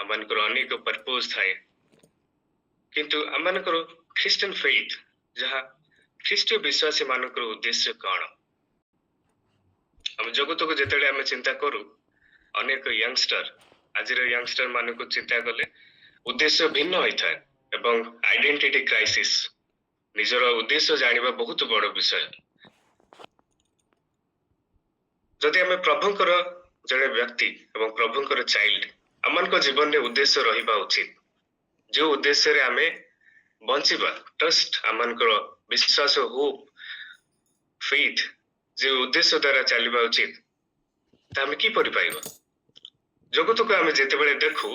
ଆମମାନଙ୍କର ଅନେକ ପର୍ପୋଜ ଥାଏ, କିନ୍ତୁ ଆମମାନଙ୍କର ଖ୍ରୀଷ୍ଟିଆନ ଫେଥ୍ ଯାହା ଖ୍ରୀଷ୍ଟୀୟ ବିଶ୍ୱାସୀ ମାନଙ୍କର ଉଦ୍ଦେଶ୍ୟ କ'ଣ? ଆମ ଜଗତକୁ ଯେତେବେଳେ ଆମେ ଚିନ୍ତା କରୁ, ଅନେକ ୟଙ୍ଗଷ୍ଟର ଆଜିର ୟଙ୍ଗଷ୍ଟର ମାନଙ୍କୁ ଚିନ୍ତା କଲେ ଉଦ୍ଦେଶ୍ୟ ଭିନ୍ନ ହୋଇଥାଏ ଏବଂ ଆଇଡେଣ୍ଟିଟି କ୍ରାଇସିସ୍, ନିଜର ଉଦ୍ଦେଶ୍ୟ ଜାଣିବା ବହୁତ ବଡ଼ ବିଷୟ। ଯଦି ଆମେ ପ୍ରଭୁଙ୍କର ଜଣେ ବ୍ୟକ୍ତି ଏବଂ ପ୍ରଭୁଙ୍କର ଚାଇଲ୍ଡ, ଆମମାନଙ୍କ ଜୀବନରେ ଉଦ୍ଦେଶ୍ୟ ରହିବା ଉଚିତ। ଯେଉଁ ଉଦ୍ଦେଶ୍ୟରେ ଆମେ ବଞ୍ଚିବା, ଟ୍ରଷ୍ଟ, ଆମମାନଙ୍କର ବିଶ୍ୱାସ, ହୋପ୍, ଫେଥ୍, ଯେଉଁ ଉଦ୍ଦେଶ୍ୟ ଦ୍ୱାରା ଚାଲିବା ଉଚିତ, ତା ଆମେ କିପରି ପାଇବା? ଜଗତକୁ ଆମେ ଯେତେବେଳେ ଦେଖୁ,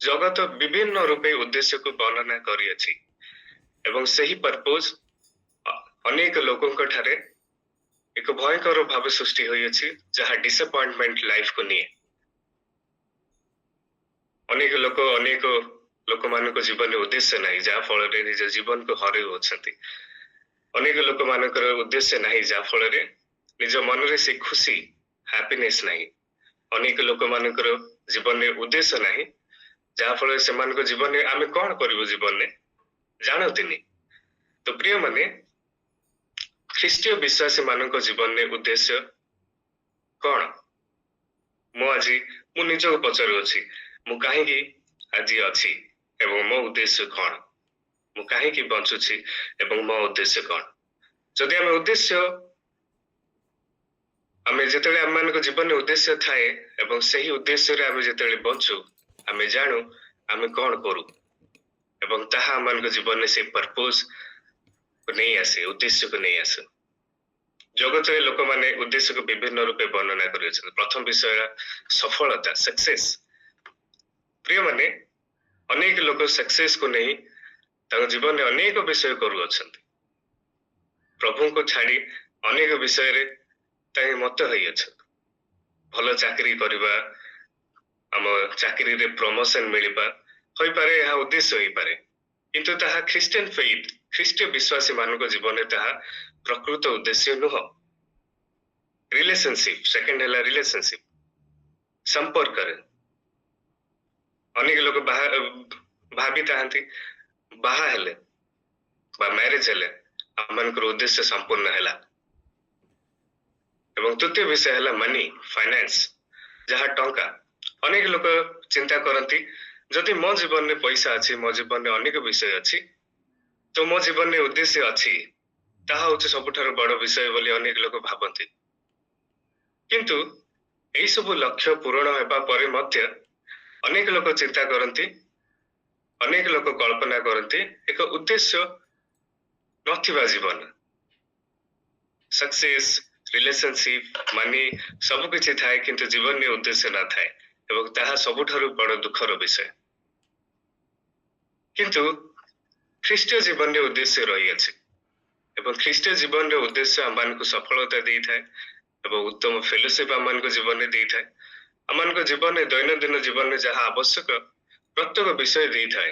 ଜଗତ ବିଭିନ୍ନ ରୂପେ ଉଦ୍ଦେଶ୍ୟକୁ ବର୍ଣ୍ଣନା କରିଅଛି ଏବଂ ସେହି ପର୍ପୋଜ ଅନେକ ଲୋକଙ୍କ ଠାରେ ଏକ ଭୟଙ୍କର ଭାବେ ସୃଷ୍ଟି ହୋଇଅଛି, ଯାହା ଡିସଆପଏଣ୍ଟମେଣ୍ଟ ଲାଇଫକୁ ନିଏ। ଅନେକ ଲୋକମାନଙ୍କ ଜୀବନରେ ଉଦ୍ଦେଶ୍ୟ ନାହିଁ, ଯାହା ଫଳରେ ନିଜ ଜୀବନକୁ ହରାଉଅଛନ୍ତି। ଅନେକ ଲୋକମାନଙ୍କର ଉଦ୍ଦେଶ୍ୟ ନାହିଁ, ଯାହା ଫଳରେ ନିଜ ମନରେ ସେ ଖୁସି, ହ୍ୟାପିନେସ୍ ନାହିଁ। ଅନେକ ଲୋକମାନଙ୍କର ଜୀବନରେ ଉଦ୍ଦେଶ୍ୟ ନାହିଁ, ଯାହା ଫଳରେ ସେମାନଙ୍କ ଜୀବନରେ ଆମେ କ'ଣ କରିବୁ ଜୀବନରେ ଜାଣନ୍ତିନି। ତ ପ୍ରିୟମାନେ, ଖ୍ରୀଷ୍ଟୀୟ ବିଶ୍ୱାସୀ ମାନଙ୍କ ଜୀବନରେ ଉଦ୍ଦେଶ୍ୟ କ'ଣ? ମୁଁ ନିଜକୁ ପଚାରୁଅଛି, ମୁଁ କାହିଁକି ଆଜି ଅଛି ଏବଂ ମୋ ଉଦ୍ଦେଶ୍ୟ କ'ଣ? ମୁଁ କାହିଁକି ବଞ୍ଚୁଛି ଏବଂ ମୋ ଉଦ୍ଦେଶ୍ୟ କ'ଣ? ଯଦି ଆମେ ଯେତେବେଳେ ଆମମାନଙ୍କ ଜୀବନରେ ଉଦ୍ଦେଶ୍ୟ ଥାଏ ଏବଂ ସେହି ଉଦ୍ଦେଶ୍ୟରେ ଆମେ ଯେତେବେଳେ ବଞ୍ଚୁ, ଆମେ ଜାଣୁ ଆମେ କ'ଣ କରୁ ଏବଂ ତାହା ଆମମାନଙ୍କ ଜୀବନରେ ସେ ପର୍ପୋଜକୁ ନେଇ ଆସେ, ଉଦ୍ଦେଶ୍ୟକୁ ନେଇ ଆସେ। ଜଗତରେ ଲୋକମାନେ ଉଦ୍ଦେଶ୍ୟକୁ ବିଭିନ୍ନ ରୂପେ ବର୍ଣ୍ଣନା କରିଅଛନ୍ତି। ପ୍ରଥମ ବିଷୟ ସଫଳତା, ସକ୍ସେସ୍। ପ୍ରିୟମାନେ, ଅନେକ ଲୋକ ସକ୍ସେସକୁ ନେଇ ତାଙ୍କ ଜୀବନରେ ଅନେକ ବିଷୟ କରୁଅଛନ୍ତି। ପ୍ରଭୁଙ୍କୁ ଛାଡ଼ି ଅନେକ ବିଷୟରେ ତାଙ୍କେ ମତ ହୋଇଅଛନ୍ତି। ଭଲ ଚାକିରି କରିବା, ଆମ ଚାକିରିରେ ପ୍ରମୋସନ ମିଳିବା ହୋଇପାରେ, ଏହା ଉଦ୍ଦେଶ୍ୟ ହୋଇପାରେ, କିନ୍ତୁ ତାହା ଖ୍ରୀଷ୍ଟିଆନ ଫେଥ୍, ଖ୍ରୀଷ୍ଟୀୟ ବିଶ୍ୱାସୀ ମାନଙ୍କ ଜୀବନରେ ତାହା ପ୍ରକୃତ ଉଦ୍ଦେଶ୍ୟ ନୁହଁ। ରିଲେସନସିପ୍, ସେକେଣ୍ଡ ହେଲା ରିଲେସନସିପ୍, ସମ୍ପର୍କରେ ଅନେକ ଲୋକ ଭାବିଥାନ୍ତି ବାହା ହେଲେ ବା ମ୍ୟାରେଜ ହେଲେ ଆମମାନଙ୍କର ଉଦ୍ଦେଶ୍ୟ ସମ୍ପୂର୍ଣ୍ଣ ହେଲା। ଏବଂ ତୃତୀୟ ବିଷୟ ହେଲା ମନି, ଫାଇନାନ୍ସ, ଯାହା ଟଙ୍କା। ଅନେକ ଲୋକ ଚିନ୍ତା କରନ୍ତି, ଯଦି ମୋ ଜୀବନରେ ପଇସା ଅଛି, ମୋ ଜୀବନରେ ଅନେକ ବିଷୟ ଅଛି, ତ ମୋ ଜୀବନରେ ଉଦ୍ଦେଶ୍ୟ ଅଛି, ତାହା ହେଉଛି ସବୁଠାରୁ ବଡ଼ ବିଷୟ ବୋଲି ଅନେକ ଲୋକ ଭାବନ୍ତି। କିନ୍ତୁ ଏହିସବୁ ଲକ୍ଷ୍ୟ ପୂରଣ ହେବା ପରେ ମଧ୍ୟ ଅନେକ ଲୋକ ଚିନ୍ତା କରନ୍ତି, ଅନେକ ଲୋକ କଳ୍ପନା କରନ୍ତି ଏକ ଉଦ୍ଦେଶ୍ୟ ନଥିବା ଜୀବନ। ସକ୍ସେସ୍, ରିଲେସନସିପ୍, ମନି ସବୁକିଛି ଥାଏ, କିନ୍ତୁ ଜୀବନରେ ଉଦ୍ଦେଶ୍ୟ ନଥାଏ ଏବଂ ତାହା ସବୁଠାରୁ ବଡ଼ ଦୁଃଖର ବିଷୟ। କିନ୍ତୁ ଖ୍ରୀଷ୍ଟୀୟ ଜୀବନରେ ଉଦ୍ଦେଶ୍ୟ ରହିଅଛି ଏବଂ ଖ୍ରୀଷ୍ଟୀୟ ଜୀବନର ଉଦ୍ଦେଶ୍ୟ ଆମମାନଙ୍କୁ ସଫଳତା ଦେଇଥାଏ ଏବଂ ଉତ୍ତମ ଫେଲୋସିପ୍ ଆମମାନଙ୍କ ଜୀବନରେ ଦେଇଥାଏ। ଆମମାନଙ୍କ ଜୀବନରେ ଦୈନନ୍ଦିନ ଜୀବନରେ ଯାହା ଆବଶ୍ୟକ ପ୍ରତ୍ୟେକ ବିଷୟ ଦେଇଥାଏ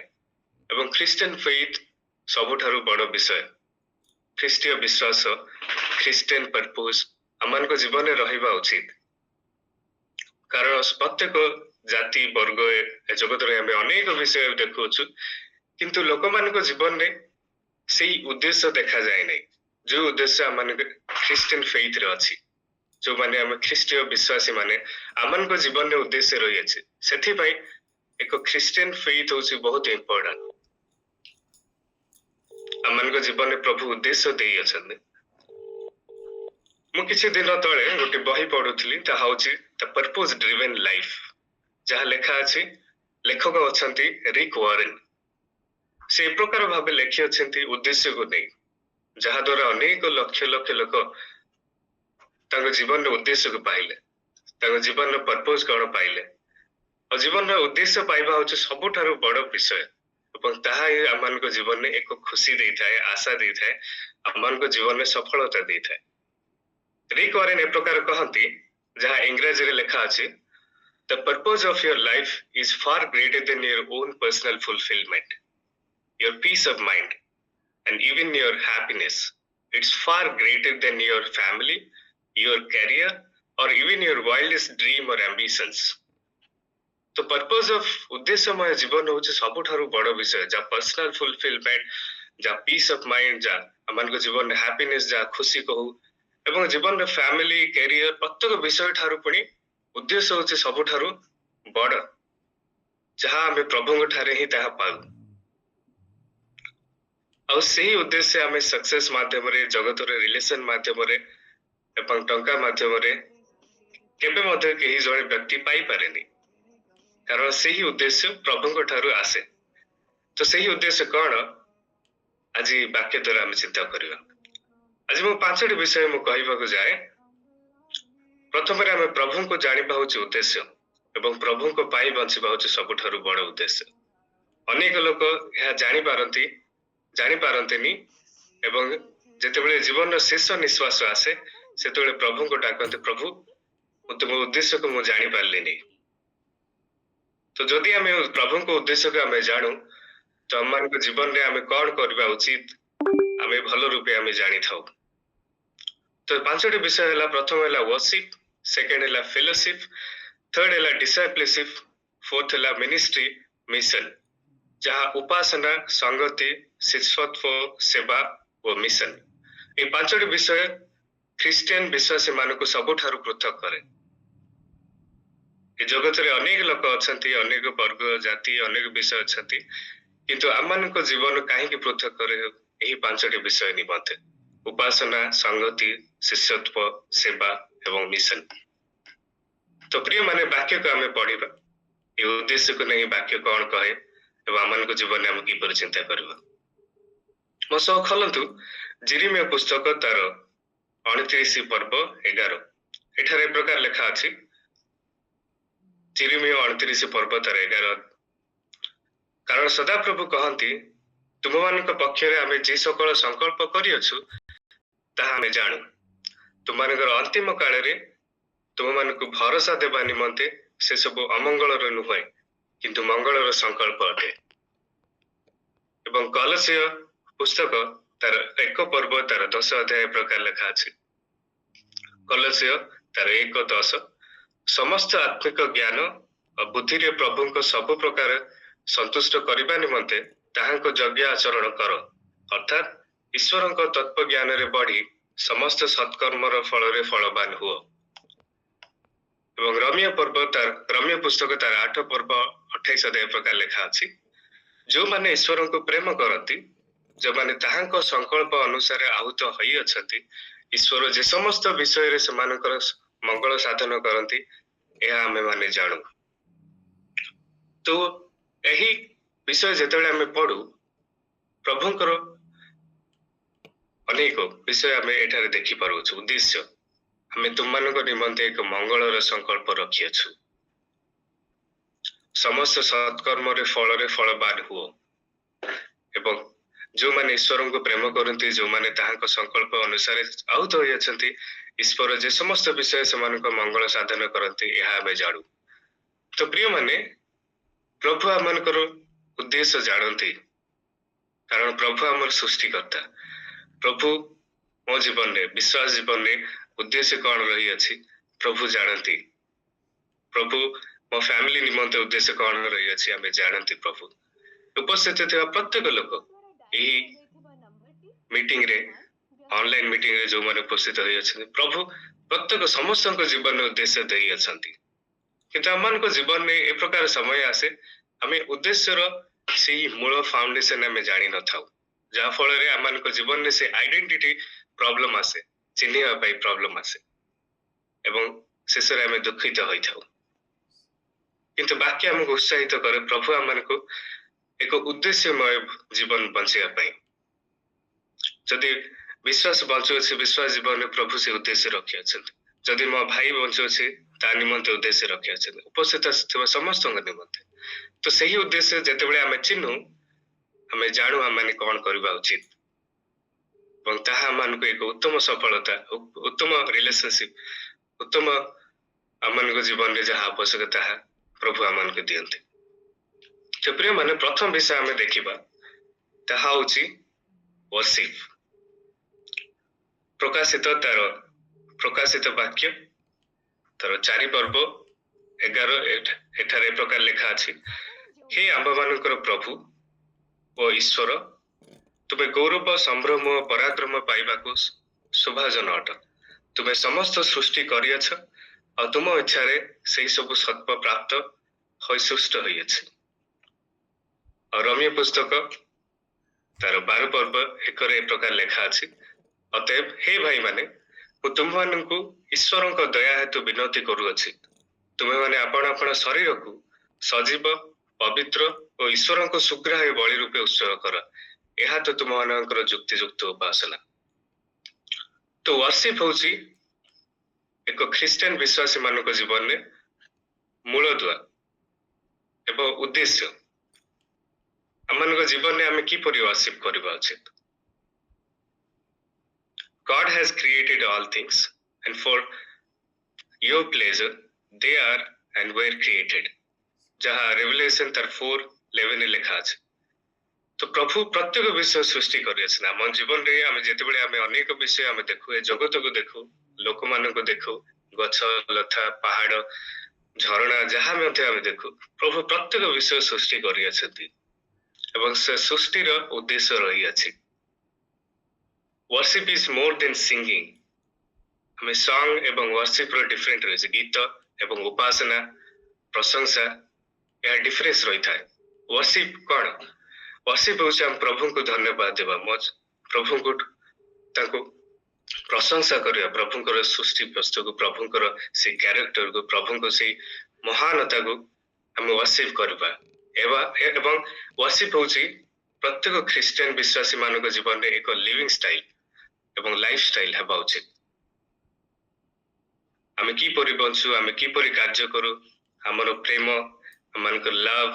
ଏବଂ ଖ୍ରୀଷ୍ଟିଆନ ଫେଥ୍ ସବୁଠାରୁ ବଡ଼ ବିଷୟ। ଖ୍ରୀଷ୍ଟୀୟ ବିଶ୍ୱାସ, ଖ୍ରୀଷ୍ଟିଆନ ପର୍ପୋଜ ଆମମାନଙ୍କ ଜୀବନରେ ରହିବା ଉଚିତ। କାରଣ ପ୍ରତ୍ୟେକ ଜାତି ବର୍ଗ ଏ ଜଗତରେ ଆମେ ଅନେକ ବିଷୟ ଦେଖୁଅଛୁ, କିନ୍ତୁ ଲୋକମାନଙ୍କ ଜୀବନରେ ସେଇ ଉଦ୍ଦେଶ୍ୟ ଦେଖାଯାଏ ନାହିଁ, ଯେଉଁ ଉଦ୍ଦେଶ୍ୟ ଆମମାନଙ୍କ ଖ୍ରୀଷ୍ଟିଆନ ଫେଥ୍ରେ ଅଛି। ଯେଉଁମାନେ ଆମେ ଖ୍ରୀଷ୍ଟୀୟ ବିଶ୍ୱାସୀ ମାନେ, ଆମମାନଙ୍କ ଜୀବନରେ ଉଦ୍ଦେଶ୍ୟ ରହିଅଛି। ସେଥିପାଇଁ ଏକ ଖ୍ରୀଷ୍ଟିଆନ ଫେଥ୍ ହେଉଛି ବହୁତ ଇମ୍ପୋର୍ଟାଣ୍ଟ। ଆମମାନଙ୍କ ଜୀବନରେ ପ୍ରଭୁ ଉଦ୍ଦେଶ୍ୟ ଦେଇଅଛନ୍ତି। ମୁଁ କିଛି ଦିନ ତଳେ ଗୋଟେ ବହି ପଢୁଥିଲି, ତାହା ହେଉଛି ଦ ପର୍ପୋଜ ଡ୍ରିଭେନ୍ ଲାଇଫ୍, ଯାହା ଲେଖା ଅଛି, ଲେଖକ ଅଛନ୍ତି ରିକ୍ ୱାରେନ୍। ସେ ଏ ପ୍ରକାର ଭାବେ ଲେଖିଅଛନ୍ତି ଉଦ୍ଦେଶ୍ୟକୁ ନେଇ, ଯାହାଦ୍ୱାରା ଅନେକ ଲକ୍ଷ ଲକ୍ଷ ଲୋକ ତାଙ୍କ ଜୀବନର ଉଦ୍ଦେଶ୍ୟକୁ ପାଇଲେ, ତାଙ୍କ ଜୀବନର ପର୍ପୋଜ କ'ଣ ପାଇଲେ। ଆଉ ଜୀବନର ଉଦ୍ଦେଶ୍ୟ ପାଇବା ହେଉଛି ସବୁଠାରୁ ବଡ଼ ବିଷୟ ଏବଂ ତାହା ହିଁ ଆମମାନଙ୍କ ଜୀବନରେ ଏକ ଖୁସି ଦେଇଥାଏ, ଆଶା ଦେଇଥାଏ, ଆମମାନଙ୍କ ଜୀବନରେ ସଫଳତା ଦେଇଥାଏ। ରିକ୍ ୱାରେନ୍ ଏ ପ୍ରକାର କହନ୍ତି, ଯାହା ଇଂରାଜୀରେ ଲେଖା ଅଛି, the purpose of your life is far greater than your own personal fulfilment, your peace of mind and even your happiness. It's far greater than your family, your career, or even your wildest dream or ambitions. तो purpose of उद्देश्यमय जीवन हूँ सबुठारु बड़ विषय जहाँ personal fulfilment जहाँ piece of mind जहाँ आम जीवन में हैप्पीनेस जहाँ खुशी कहू एवं जीवन में फैमिली कैरियर प्रत्येक विषय ठारू पुणी उद्देश्य हूँ सबुठारु बड़ जहाँ आम प्रभु ठारे ही ताहा पाऊ ଆଉ ସେହି ଉଦ୍ଦେଶ୍ୟ ଆମେ ସକ୍ସେସ୍ ମାଧ୍ୟମରେ ଜଗତର ରିଲେସନ ମାଧ୍ୟମରେ ଏବଂ ଟଙ୍କା ମାଧ୍ୟମରେ କେବେ ମଧ୍ୟ କେହି ଜଣେ ବ୍ୟକ୍ତି ପାଇପାରେନି କାରଣ ସେହି ଉଦ୍ଦେଶ୍ୟ ପ୍ରଭୁଙ୍କ ଠାରୁ ଆସେ ତ ସେହି ଉଦ୍ଦେଶ୍ୟ କ'ଣ ଆଜି ବାକ୍ୟ ଦ୍ୱାରା ଆମେ ଚିନ୍ତା କରିବା ଆଜି ମୁଁ 5ଟି ବିଷୟ ମୁଁ କହିବାକୁ ଯାଏ ପ୍ରଥମରେ ଆମେ ପ୍ରଭୁଙ୍କୁ ଜାଣିବା ହେଉଛି ଉଦ୍ଦେଶ୍ୟ ଏବଂ ପ୍ରଭୁଙ୍କ ପାଇଁ ବଞ୍ଚିବା ହେଉଛି ସବୁଠାରୁ ବଡ଼ ଉଦ୍ଦେଶ୍ୟ ଅନେକ ଲୋକ ଏହା ଜାଣିପାରନ୍ତିନି ଏବଂ ଯେତେବେଳେ ଜୀବନର ଶେଷ ନିଶ୍ୱାସ ଆସେ ସେତେବେଳେ ପ୍ରଭୁଙ୍କୁ ଡାକନ୍ତି ପ୍ରଭୁ ମୁଁ ତୁମ ଉଦ୍ଦେଶ୍ୟକୁ ମୁଁ ଜାଣିପାରିଲିନି ତ ଯଦି ଆମେ ପ୍ରଭୁଙ୍କ ଉଦ୍ଦେଶ୍ୟକୁ ଆମେ ଜାଣୁ ତ ଆମମାନଙ୍କ ଜୀବନରେ ଆମେ କ'ଣ କରିବା ଉଚିତ ଆମେ ଭଲ ରୂପେ ଆମେ ଜାଣିଥାଉ ତ 5ଟି ବିଷୟ ହେଲା ପ୍ରଥମ ହେଲା ୱର୍ସିପ୍ ସେକେଣ୍ଡ ହେଲା ଫେଲୋସିପ୍ थर्ड है डिसाइपलशिप फोर्थ है मिनिस्ट्री मिशन जहाँ उपासना संगति शिष्यत्व सेवा और मिशन ये 5टी विषय ख्रिस्टियन विश्वासी मानक सबुठारु पृथक करे ये जगत रे अनेक लोक अछंती अनेक वर्ग जाति अनेक विषय अछंती किंतु आमनको जीवन काहे की पृथक करे यही 5टी विषय निमंते उपासना संगति शिष्यत्व सेवा एवं मिशन तो प्रिय माने वाक्य को आम पढ़ा ये उद्देश्य को नहीं वाक्य कौन कहे एवं आम जीवन में आम किपर चिंता करवा मो सह खोलतु जिरिमिया पुस्तक तार 29 पर्व 11 एठार ए प्रकार लेखा अछि जिरिमिया 29 पर्व तार 11 कारण सदाप्रभु कहती तुम मान पक्ष आम जे सकल संकल्प करियछु ताहा आमे जानू तुम अंतिम काल रे तुम मानक भरोसा देवा निमंते से सब अमंगल नुहे किंतु मंगलर संकल्प अटे एवं कलसीय पुस्तक तार 1 पर्व तार 10 अध्याय प्रकार लेखा अछि कलसीय तार 1:10 समस्त आत्मिक ज्ञान और बुद्धि रे प्रभु को सब प्रकार संतुष्ट करबा निमंते ताहाको यज्ञ आचरण कर अर्थात ईश्वर को तत्व ज्ञान रे बढ़ी समस्त सत्कर्मर फल रे फलवान हुओ एवं रम्य पुस्तक तार 8 पर्व 28 अध्याय प्रकार लेखा अछि जो माने ईश्वर को प्रेम करती जो माने ताहाको संकल्प अनुसार आहुत होई अछंती ईश्वर जे समस्त विषय रे समानकर मंगल साधन करती यह आमे माने जानू तो यही विषय जेतेबेले आमे पढ़ू प्रभुंकर अनेक विषय आमे एठारे देखि पारुछु उद्देश्य हमें तुम निमंते एक मंगलर संकल्प रखियछु समस्त सत्कर्म रे फलवान हुओ एवं जो माने ईश्वर को प्रेम करती जो माने ताहाको संकल्प अनुसार आहुत होई अछंती ईश्वर जे समस्त विषय सेमानको मंगल साधन करती यह आमे जानू तो प्रिय माने प्रभु आमनकर उद्देश्य जानती कारण प्रभु आमर सृष्टिकर्ता प्रभु मो जीवन में विश्वास जीवन में उद्देश्य कौन रही अच्छी प्रभु जानती प्रभु मो फैमिली निमंते उद्देश्य कौन रही अच्छी आमे जानती प्रभु उपस्थित थे प्रत्येक लोक यही मीटिंग रे ऑनलाइन मीटिंग रे जो माने उपस्थित होई अछन प्रभु प्रत्येक समस्त जीवन में उद्देश्य देई अछंती किंतु आमन को जीवन में ए प्रकार समय आसे आमे उद्देश्यर से मूल फाउंडेशन आमे जानि न थाउ जहा फल रे आमन को जीवन में से आइडेंटिटी प्रॉब्लम आसे चिन्हिबा पाई प्रॉब्लम आसे एवं शेष रे आमे दुखित होई थाउ किंतु वाक्य हमको उत्साहित करे प्रभु आमनको एक उद्देश्यमय जीवन बंचिया पाई जदि विश्वास बंचु अछि विश्वास जीवन में प्रभु से उद्देश्य रखि अछंती जदि मो भाई बंचु अछि ता निमंते उद्देश्य रखि अछंती उपस्थित थिबा समस्त निमंते तो सही उद्देश्य जेतेबेले आमे चिन्हू हमें जानू आमे कोन करबा उचित और ताहा आमनको एक उत्तम सफलता उत्तम रिलेशनशिप उत्तम आमनको जीवन में जहाँ आवश्यकता है प्रभु आमनको दियंते तो प्रिय माने प्रथम विषय आमे देखिबा ताहा होची वर्शिप प्रकाशित वाक्य तार 4 पर्व 11 ଏଠାରେ ପ୍ରକାର ଲେଖା ଅଛି, ହେ ଆମ୍ଭମାନଙ୍କର ପ୍ରଭୁ ଓ ଈଶ୍ୱର, ତୁମେ ଗୌରବ ସମ୍ଭ୍ରମ ଓ ପରାକ୍ରମ ପାଇବାକୁ ଶୋଭାଜନ ଅଟ। ତୁମେ ସମସ୍ତ ସୃଷ୍ଟି କରିଅଛ ଆଉ ତୁମ ଇଚ୍ଛାରେ ସେହି ସବୁ ସତ୍ପ ପ୍ରାପ୍ତ ହୋଇ ସୃଷ୍ଟ ହୋଇଅଛି। ଆଉ ରୋମିଓ ପୁସ୍ତକ ତାର 12 ପର୍ବ 1 ଏ ପ୍ରକାର ଲେଖା ଅଛି, ଅତଏବ ହେ ଭାଇମାନେ, ମୁଁ ତୁମମାନଙ୍କୁ ଈଶ୍ୱରଙ୍କ ଦୟା ହେତୁ ବିନତି କରୁଅଛି, ତୁମେମାନେ ଆପଣ ଆପଣ ଶରୀରକୁ ସଜୀବ, ପବିତ୍ର ଓ ଈଶ୍ୱରଙ୍କ ସୁଗ୍ରାହ୍ୟ ବଳି ରୂପେ ଉତ୍ସର୍ଗ କର। ଏହା ତ ତୁମମାନଙ୍କର ଯୁକ୍ତିଯୁକ୍ତ ଉପାସନା। ତ ୱାର୍ସିପ୍ ହେଉଛି ଏକ ଖ୍ରୀଷ୍ଟିଆନ ବିଶ୍ୱାସୀ ମାନଙ୍କ ଜୀବନରେ ମୂଳଦୁଆ ଏବଂ ଉଦ୍ଦେଶ୍ୟ। ଆମମାନଙ୍କ ଜୀବନରେ ଆମେ କିପରି ୱାର୍ସିପ୍ କରିବା ଉଚିତ? God has created all things and for your pleasure they are and were created, ଯାହା ରେଭେଲେସନ ତାର 4:11 ଲେଖା ଅଛି। ତ ପ୍ରଭୁ ପ୍ରତ୍ୟେକ ବିଷୟ ସୃଷ୍ଟି କରିଅଛନ୍ତି। ଆମ ଜୀବନରେ ଆମେ ଯେତେବେଳେ ଆମେ ଅନେକ ବିଷୟ ଆମେ ଦେଖୁ, ଏ ଜଗତକୁ ଦେଖୁ, ଲୋକମାନଙ୍କୁ ଦେଖୁ, ଗଛ ଲତା ପାହାଡ ଝରଣା ଯାହା ମଧ୍ୟ ଆମେ ଦେଖୁ, ପ୍ରଭୁ ପ୍ରତ୍ୟେକ ବିଷୟ ସୃଷ୍ଟି କରିଅଛନ୍ତି ଏବଂ ସେ ସୃଷ୍ଟିର ଉଦ୍ଦେଶ୍ୟ ରହିଅଛି। Worship is more than singing. ଆମେ ସଙ୍ଗ ଏବଂ ୱାର୍ସିପ ର ଡିଫରେଣ୍ଟ ରହିଛି। ଗୀତ ଏବଂ ଉପାସନା, ପ୍ରଶଂସା, ଏହା ଡିଫରେନ୍ସ ରହିଥାଏ। ୱାର୍ସିପ କଣ? ୱାର୍ସିପ ହେଉଛି ଆମେ ପ୍ରଭୁଙ୍କୁ ଧନ୍ୟବାଦ ଦେବା, ପ୍ରଭୁଙ୍କୁ ତାଙ୍କୁ ପ୍ରଶଂସା କରିବା, ପ୍ରଭୁଙ୍କର ସୃଷ୍ଟି ବସ୍ତୁକୁ, ପ୍ରଭୁଙ୍କର ସେଇ କ୍ୟାରେକ୍ଟରକୁ, ପ୍ରଭୁଙ୍କ ସେଇ ମହାନତାକୁ ଆମେ ୱାର୍ସିପ କରିବା। ଏବଂ ୱାର୍ସିପ ହେଉଛି ପ୍ରତ୍ୟେକ ଖ୍ରୀଷ୍ଟିଆନ ବିଶ୍ୱାସୀ ମାନଙ୍କ ଜୀବନରେ ଏକ ଲିଭିଂ ଷ୍ଟାଇଲ ଏବଂ ଲାଇଫ ଷ୍ଟାଇଲ ହେବା ଉଚିତ। ଆମେ କିପରି ବଞ୍ଚୁ, ଆମେ କିପରି କାର୍ଯ୍ୟ କରୁ, ଆମର ପ୍ରେମ, ଆମମାନଙ୍କର ଲଭ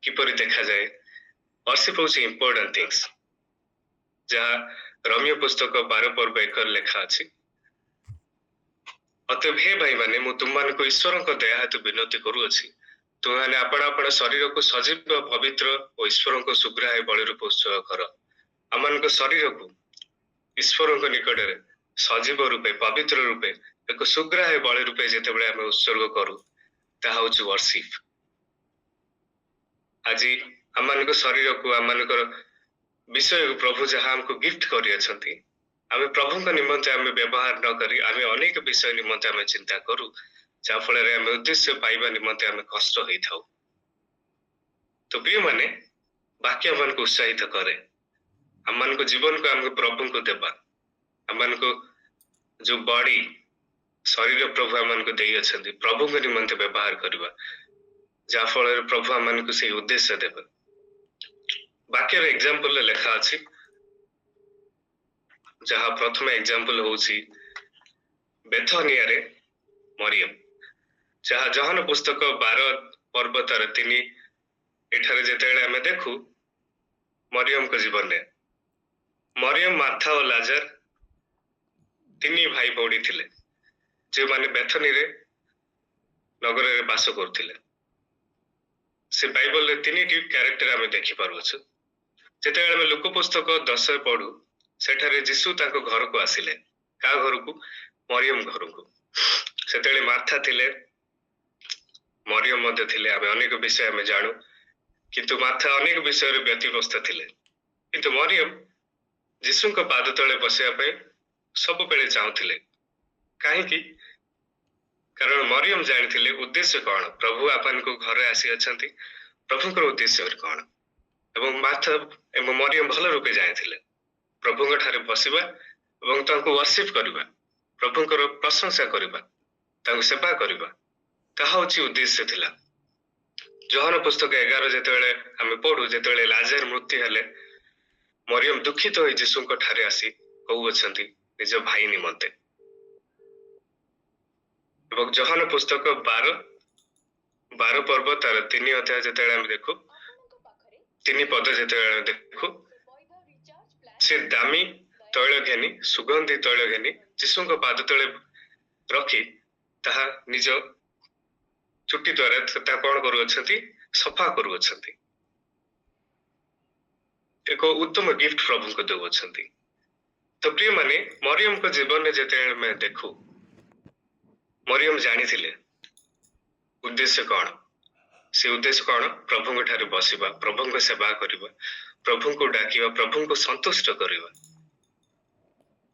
କିପରି ଦେଖାଯାଏ, ୱାର୍ସିପ ହେଉଛି ଇମ୍ପୋର୍ଟାଣ୍ଟ ଥିଙ୍ଗସ, ଯାହା ରୋମିଓ ପୁସ୍ତକ 12 ପର୍ବ 1 ଲେଖା ଅଛି। ଅତଏବ ହେ ଭାଇମାନେ, ମୁଁ ତୁମମାନଙ୍କୁ ଈଶ୍ୱରଙ୍କ ଦୟା ହେତୁ ବିନତି କରୁଅଛି, ତୁମେମାନେ ଆପଣ ଆପଣ ଶରୀରକୁ ସଜୀବ, ପବିତ୍ର ଓ ଈଶ୍ୱରଙ୍କ ସୁଗ୍ରାହ୍ୟ ବଳି ରୂପେ ଉତ୍ସର୍ଗ କର। ଆମମାନଙ୍କ ଶରୀରକୁ ଈଶ୍ୱରଙ୍କ ନିକଟରେ ସଜୀବ ରୂପେ, ପବିତ୍ର ରୂପେ, ଏକ ସୁଗ୍ରାହ୍ୟ ବଳି ରୂପେ ଯେତେବେଳେ ଆମେ ଉତ୍ସର୍ଗ କରୁ, ତାହା ହେଉଛି ୱାର୍ସିପ। ଆଜି ଆମମାନଙ୍କ ଶରୀରକୁ, ଆମମାନଙ୍କର ବିଷୟକୁ ପ୍ରଭୁ ଯାହା ଆମକୁ ଗିଫ୍ଟ କରିଅଛନ୍ତି, ଆମେ ପ୍ରଭୁଙ୍କ ନିମନ୍ତେ ଆମେ ବ୍ୟବହାର ନ କରି ଆମେ ଅନେକ ବିଷୟ ନିମନ୍ତେ ଆମେ ଚିନ୍ତା କରୁ, ଯାହା ଫଳରେ ଆମେ ଉଦ୍ଦେଶ୍ୟ ପାଇବା ନିମନ୍ତେ ଆମେ କଷ୍ଟ ହେଇଥାଉ। ତ ପ୍ରିୟମାନେ, ବାକ୍ୟ ଆମମାନଙ୍କୁ ଉତ୍ସାହିତ କରେ, ଆମମାନଙ୍କ ଜୀବନକୁ ଆମକୁ ପ୍ରଭୁଙ୍କୁ ଦେବା, ଆମମାନଙ୍କୁ ଯୋଉ ବଡି ଶରୀର ପ୍ରଭୁ ଆମମାନଙ୍କୁ ଦେଇଅଛନ୍ତି, ପ୍ରଭୁଙ୍କ ନିମନ୍ତେ ବ୍ୟବହାର କରିବା, ଯାହା ଫଳରେ ପ୍ରଭୁ ଆମମାନଙ୍କୁ ସେଇ ଉଦ୍ଦେଶ୍ୟ ଦେବେ। ବାକ୍ୟର ଏକ୍ସାମ୍ପଲରେ ଲେଖା ଅଛି, ଯାହା ପ୍ରଥମ ଏକ୍ସାମ୍ପଲ ହେଉଛି ବେଥନିଆରେ ମରିୟମ, ଯାହା ଯୋହାନ ପୁସ୍ତକ 12 ପର୍ବ ତାର 3 ଏଠାରେ ଯେତେବେଳେ ଆମେ ଦେଖୁ ମରିୟମଙ୍କ ଜୀବନରେ, ମରିୟମ, ମାର୍ଥା ଓ ଲାଜର 3 ଭାଇ ଭଉଣୀ ଥିଲେ, ଯେଉଁମାନେ ବେଥନିରେ ନଗରରେ ବାସ କରୁଥିଲେ। ସେ ବାଇବଲରେ 3ଟି କ୍ୟାରେକ୍ଟର ଆମେ ଦେଖିପାରୁଅଛୁ। ଯେତେବେଳେ ଆମେ ଲୁକ ପୁସ୍ତକ 10 ପଢୁ, ସେଠାରେ ଯୀଶୁ ତାଙ୍କ ଘରକୁ ଆସିଲେ। କାହା ଘରକୁ? ମରିୟମ ଘରକୁ। ସେତେବେଳେ ମାର୍ଥା ଥିଲେ, ମରିୟମ ମଧ୍ୟ ଥିଲେ। ଆମେ ଅନେକ ବିଷୟ ଆମେ ଜାଣୁ, କିନ୍ତୁ ମାର୍ଥା ଅନେକ ବିଷୟରେ ବ୍ୟତିବ୍ୟସ୍ତ ଥିଲେ। କିନ୍ତୁ ମରିୟମ ଯୀଶୁଙ୍କ ପାଦ ତଳେ ବସିବା ପାଇଁ ସବୁବେଳେ ଚାହୁଁଥିଲେ। କାହିଁକି? କାରଣ ମରିୟମ ଜାଣିଥିଲେ ଉଦ୍ଦେଶ୍ୟ କଣ, ପ୍ରଭୁ ଆପଣଙ୍କ ଘରେ ଆସିଅଛନ୍ତି, ପ୍ରଭୁଙ୍କର ଉଦ୍ଦେଶ୍ୟ କଣ। ଏବଂ ମାର୍ଥା ଏବଂ ମରିୟମ ଭଲ ରୂପେ ଜାଣିଥିଲେ ପ୍ରଭୁଙ୍କ ଠାରେ ବସିବା ଏବଂ ତାଙ୍କୁ ୱାର୍ସିପ କରିବା, ପ୍ରଭୁଙ୍କର ପ୍ରଶଂସା କରିବା, ତାଙ୍କୁ ସେବା କରିବା, ତାହା ହେଉଛି ଉଦ୍ଦେଶ୍ୟ ଥିଲା। ଯୋହାନ ପୁସ୍ତକ 11 ଯେତେବେଳେ ଆମେ ପଢୁ, ଯେତେବେଳେ ଲାଜର ମୃତ୍ୟୁ ହେଲେ, ମରିୟମ ଦୁଃଖିତ ହୋଇ ଯୀଶୁଙ୍କ ଠାରେ ଆସି କହୁଅଛନ୍ତି ନିଜ ଭାଇ ନିମନ୍ତେ। ଏବଂ ଯୋହାନ ପୁସ୍ତକ 12 ପର୍ବ ତାର 3 ଅଧ୍ୟାୟ ଯେତେବେଳେ ଆମେ ଦେଖୁ, 3 ପଦ ଯେତେବେଳେ ଆମେ ଦେଖୁ, ସେ ଦାମୀ ତୈଳ ଘେନି, ସୁଗନ୍ଧି ତୈଳ ଘେନି ଯୀଶୁଙ୍କ ପାଦ ତଳେ ରଖି ତାହା ନିଜ ଚୁଟି ଦ୍ୱାରା ତାହା କଣ କରୁଅଛନ୍ତି? ସଫା କରୁଅଛନ୍ତି। ଏକ ଉତ୍ତମ ଗିଫ୍ଟ ପ୍ରଭୁଙ୍କୁ ଦେଉଅଛନ୍ତି। ତ ପ୍ରିୟମାନେ, ମରିୟମଙ୍କ ଜୀବନରେ ଯେତେବେଳେ ଆମେ ଦେଖୁ, ମରିୟମ ଜାଣିଥିଲେ उद्देश्य कौन से उद्देश्य कौन प्रभु ठारे बसिबा प्रभु को सेवा करिबा प्रभु को डाकिबा प्रभु को संतुष्ट करिबा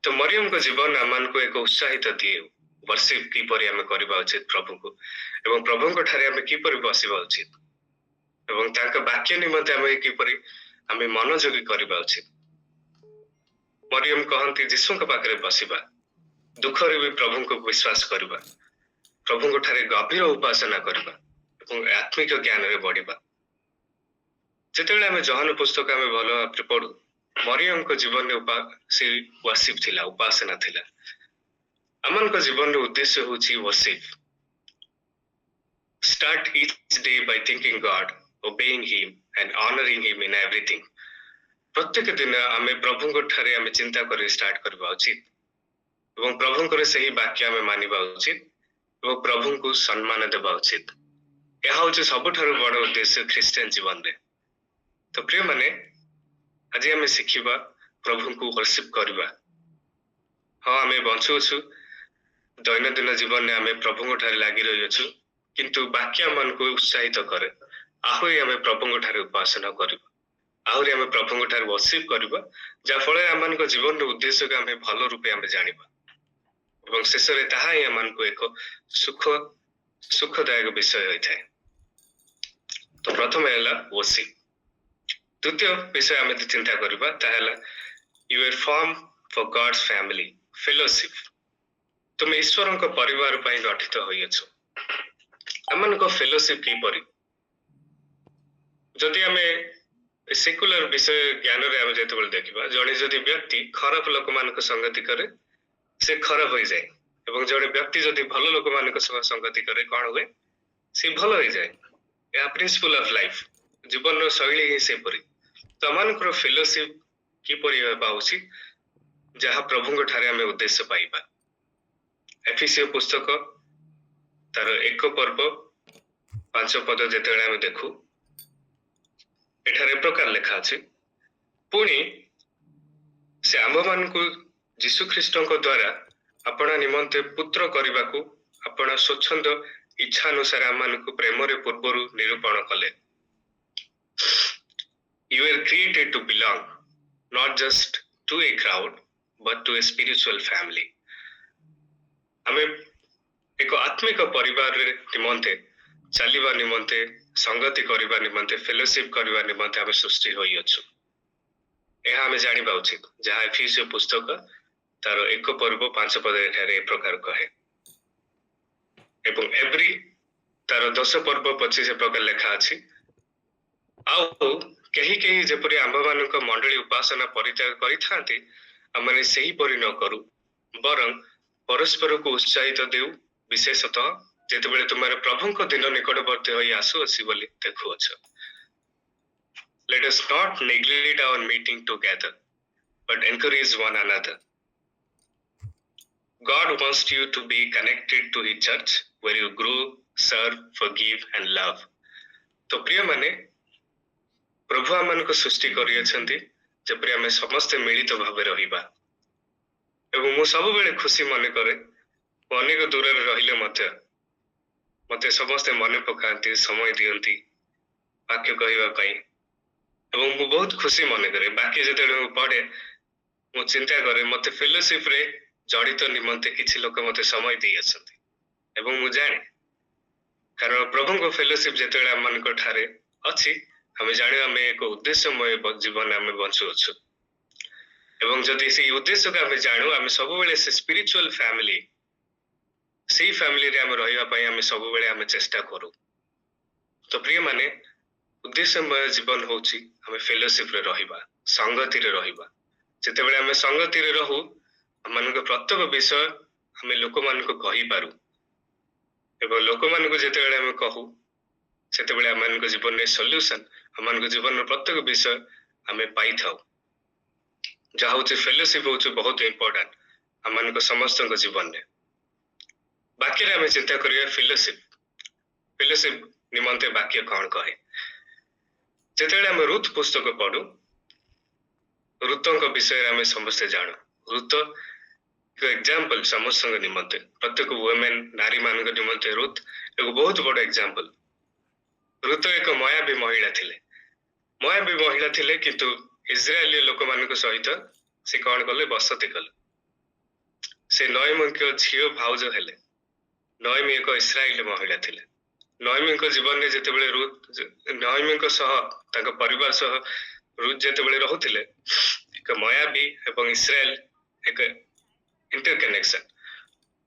तो मरियम को जीवन आमान को एक उत्साहित दिए वर्शिप किपरि आमे करिबा उचित प्रभु को एवं प्रभु को ठारे आमे किपरि बसिबा उचित एवं तांका वाक्य निमंते आमे किपरि आमे मनोयोगी करिबा उचित मरियम कहंती यीशु के पाखरे बसिबा दुख रे भी प्रभु को विश्वास करिबा प्रभु को ठारे गभीर उपासना करिबा एवं आत्मिक ज्ञान रे बढ़िबा जेतेबेले आमे जहन पुस्तक आमे भलो भाबरे पढु मरियम को जीवन में से वर्शिप थिला उपासना थिला अमन को जीवन रे उद्देश्य होची worship start each day by thinking God obeying him and honouring him in everything प्रत्येक दिन आमे प्रभु को ठारे आमे चिंता करी स्टार्ट करबा उचित एवं प्रभु को सही वाक्य आमे मानिबा उचित एवं प्रभु को सम्मान देबा उचित यह होची सबठारु बड़ उद्देश्य ख्रिस्टियन जीवन रे तो प्रिय माने आज आमे शिखिबा प्रभु को वर्शिप करबा हाँ आमे बंचुछु दैनंदिन जीवन में आमे प्रभु को ठारे लागि रहियछु किंतु वाक्य मन को उत्साहित करे आहुरी आमे प्रभु को ठारे उपासना करबा आहुरी आमे प्रभु को ठारे वर्शिप करबा जा फळे आमन को जीवन रो उद्देश्य को आमे भलो रूपे आमे जानिबा एवं शेष रे ताहा ही आमन को एक सुखदायक विषय होय थाए तो प्रथम हैला वर्शिप द्वितीय विषय आमे चिंता करबा ताहेला you are form for God's family fellowship तुम ईश्वर को परिवार पई गठित होइयछु आमन को फेलोशिप की परि जदि आमे सेकुलर विषय ज्ञान रे आमे जेतेबेले देखिबा जणे जदि व्यक्ति खराब लोक मान को संगति करे से खराब हो जाए एवं जणे व्यक्ति जदि भलो लोक मान को संगति करे कोन होए से भलो हो जाए या प्रिंसिपल ऑफ लाइफ जीवन शैली ही से परि तो आमनकर फेलोशिप की परि पाउछि जहाँ प्रभु को ठारे आमे उद्देश्य पाइबा एफिसियो पुस्तक तार 1 पर्व 5 पद जेतेबेले आमे देखु एठारे प्रकार लेखा अछि पुणी से आम्भमान को यीशु ख्रीष्टों को द्वारा अपना निमंते पुत्र करने को अपना स्वच्छंद इच्छा अनुसार आमान को प्रेम रे पूर्वरु निरूपण कले you are created to belong not just to a crowd but to a spiritual family आमे एक आत्मिक परिवार रे निमंते चलिबा निमंते संगति करबा निमंते फेलोशिप करबा निमंते आमे सृष्टि होई अछु यह आमे जानिबा उचित जहाँ एफिसियो पुस्तक तार 1 पर्व 5 पद एठारे ए प्रकार कहे एवं एवरी तार 10 पर्व 25 प्रकार लेखा अछि आउ केही केही जेपरि आम्भमानक मंडली उपासना परित्याग करिथांती आमने सही परि न करू बरं परस्पर को उत्साहित देउ विशेषतः जेतेबेले तुम्हारे प्रभु को दिन निकटवर्ती होई आसुअछि बोली देखुअछ let us not neglect our meeting together but encourage one another God wants you to be connected to his church where you grow serve forgive and love तो प्रिय माने प्रभु आमन को सृष्टि करियछंती जेपरि आमे समस्त मिलित भाबे रहिबा एवं मु सब बेले खुशी मने करे अनेक दूर रे रहिले मते समस्त मने पकांती समय दियंती वाक्य कहवा पई एवं मु बहुत खुशी मन करे बाकी जेतेबेले पढ़े मु चिंता करे मते फेलोशिप रे जड़ित निमंते किछि लोक मते समय देई अछंती एवं मु जाने कारण प्रभु को फेलोशिप जेतेबेले हमन को ठारे अछि हमें जाने हमें एक उद्देश्यमय जीवन हमें बंचु अछु एवं जदि से उद्देश्य का हमें जानु हमें सब बेले से स्पिरिचुअल फैमिली से फैमिली रे हम रहिबा पई हमें सब बेले हमें चेष्टा करू तो प्रिय माने उद्देश्यमय जीवन होची हमें फेलोशिप रे रहिबा संगति रे रहिबा जेते बेले हमें संगति रे रहू हमन को प्रत्येक विषय हमें लोक मान को कहि पारू एवं लोक मान को जेते बेले हमें कहू सेते बेले हमन को जीवन रे सॉल्यूशन हमन को जीवन रे प्रत्येक विषय हमें पाई थाउ जहा होची फेलोशिप होची बहुत इंपोर्टेंट हमन को समस्त को जीवन रे बाकी रे हमें चिंता करिया फेलोशिप निमंते वाक्य कौन कहे जेतेबेले हम रुथ पुस्तक पढ़ू रुतों विषय आम समस्ते जानू रुत एग्जाम्पल समस्त निमंते प्रत्येक वुमेन नारी मान निमंते रुथ एक बहुत बड़ एग्जाम्पल। रुथ एक मायावी महिला थिले, मायावी महिला थिले किंतु इस्राएली लोक मान सहित से कौन कले बसती कले। से नयमी झील भाउज हेले। नयमी एक इस्राएली महिला थिले। नयमी जीवन में जितेबले रुथ नयमी परिवार सह रुथ जितेबले रहुथिले एक मायावी एवं इस्राएल एक इंटरकनेक्शन।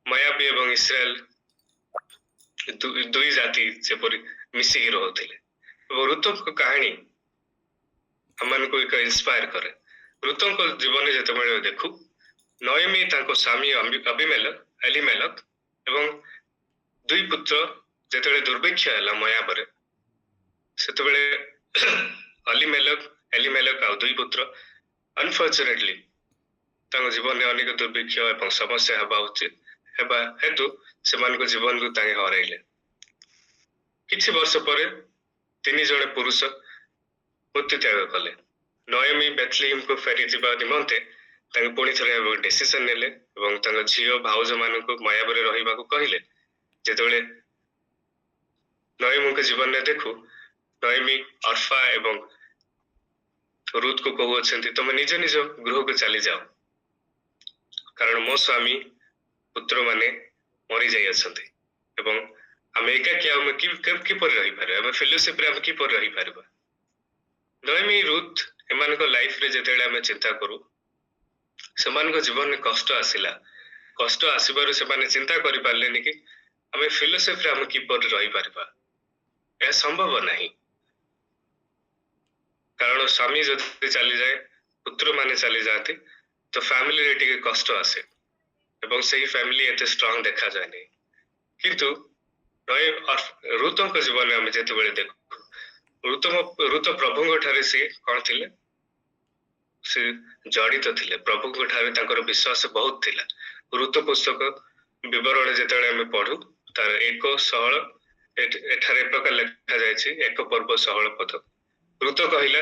मायावी एवं इस्राएल दुई जाति जेपरी मिसिकी रहुथिले। रुथ कहानी हमन को एक इंस्पायर करे। रुथ जीवन में जितेबले देखू नयमी तांको स्वामी अभिमेलक एलिमेलक एवं दुई पुत्र जेतेबले दुर्भिक्ष है मया पर सेतेबले एलिमेलक आ दुई पुत्र अनफॉर्चुनेटली तांको जीवन में अनेक दुर्भिक्ष एवं समस्या हवा उचित हेबा हेतु सेमान को जीवन को तांगे हराइले। किछि वर्ष पर तीन जने पुरुष मृत्यु त्याग कले। नयमी बेथलेहेम को फेरी जिबा निमंते तांगे पुणी थरे डिसीजन नेले एवं तांको झियो भाउज मानकु मायाबरे रहिबाकु कहिले। जेतेबले नयमी के जीवन में देखू नयमी अर्फा एवं रुथ को कहू अछंती तुम निज निज गृह को चली जाओ कारण मो स्वामी पुत्र माने मरी जाई अछंती एवं हम एकाकी हम किपर रही पारे हम फेलोशिप रे हम किपर रही पारबा। नयमी रुथ एमान को लाइफ रे जेतेले हम चिंता करू समान को जीवन में कष्ट आसिला। कष्ट आसीबार से माने चिंता करि पारलेनी कि हमें फेलोशिप रे हम किपर रही पारबा। यह संभव नहीं कारण स्वामी जदि चली जाए पुत्र माने चली जाते तो फैमिली रे टिके कष्ट आसे एवं सही फैमिली एते स्ट्रांग देखा जाए नहीं। किंतु नय रुतंक जीवन में हम जेते बेले देखू रुत प्रभुଙ୍କ ठारे से कोन थिले से जड़ित थिले। प्रभुଙ୍କ ठारे तांकर विश्वास बहुत थिला। रुत पुस्तक विवरण जेते हम पढू तार 1:16 एठारे प्रकार लिखा जायछि एक पर्व 16 पद। रुत कहिला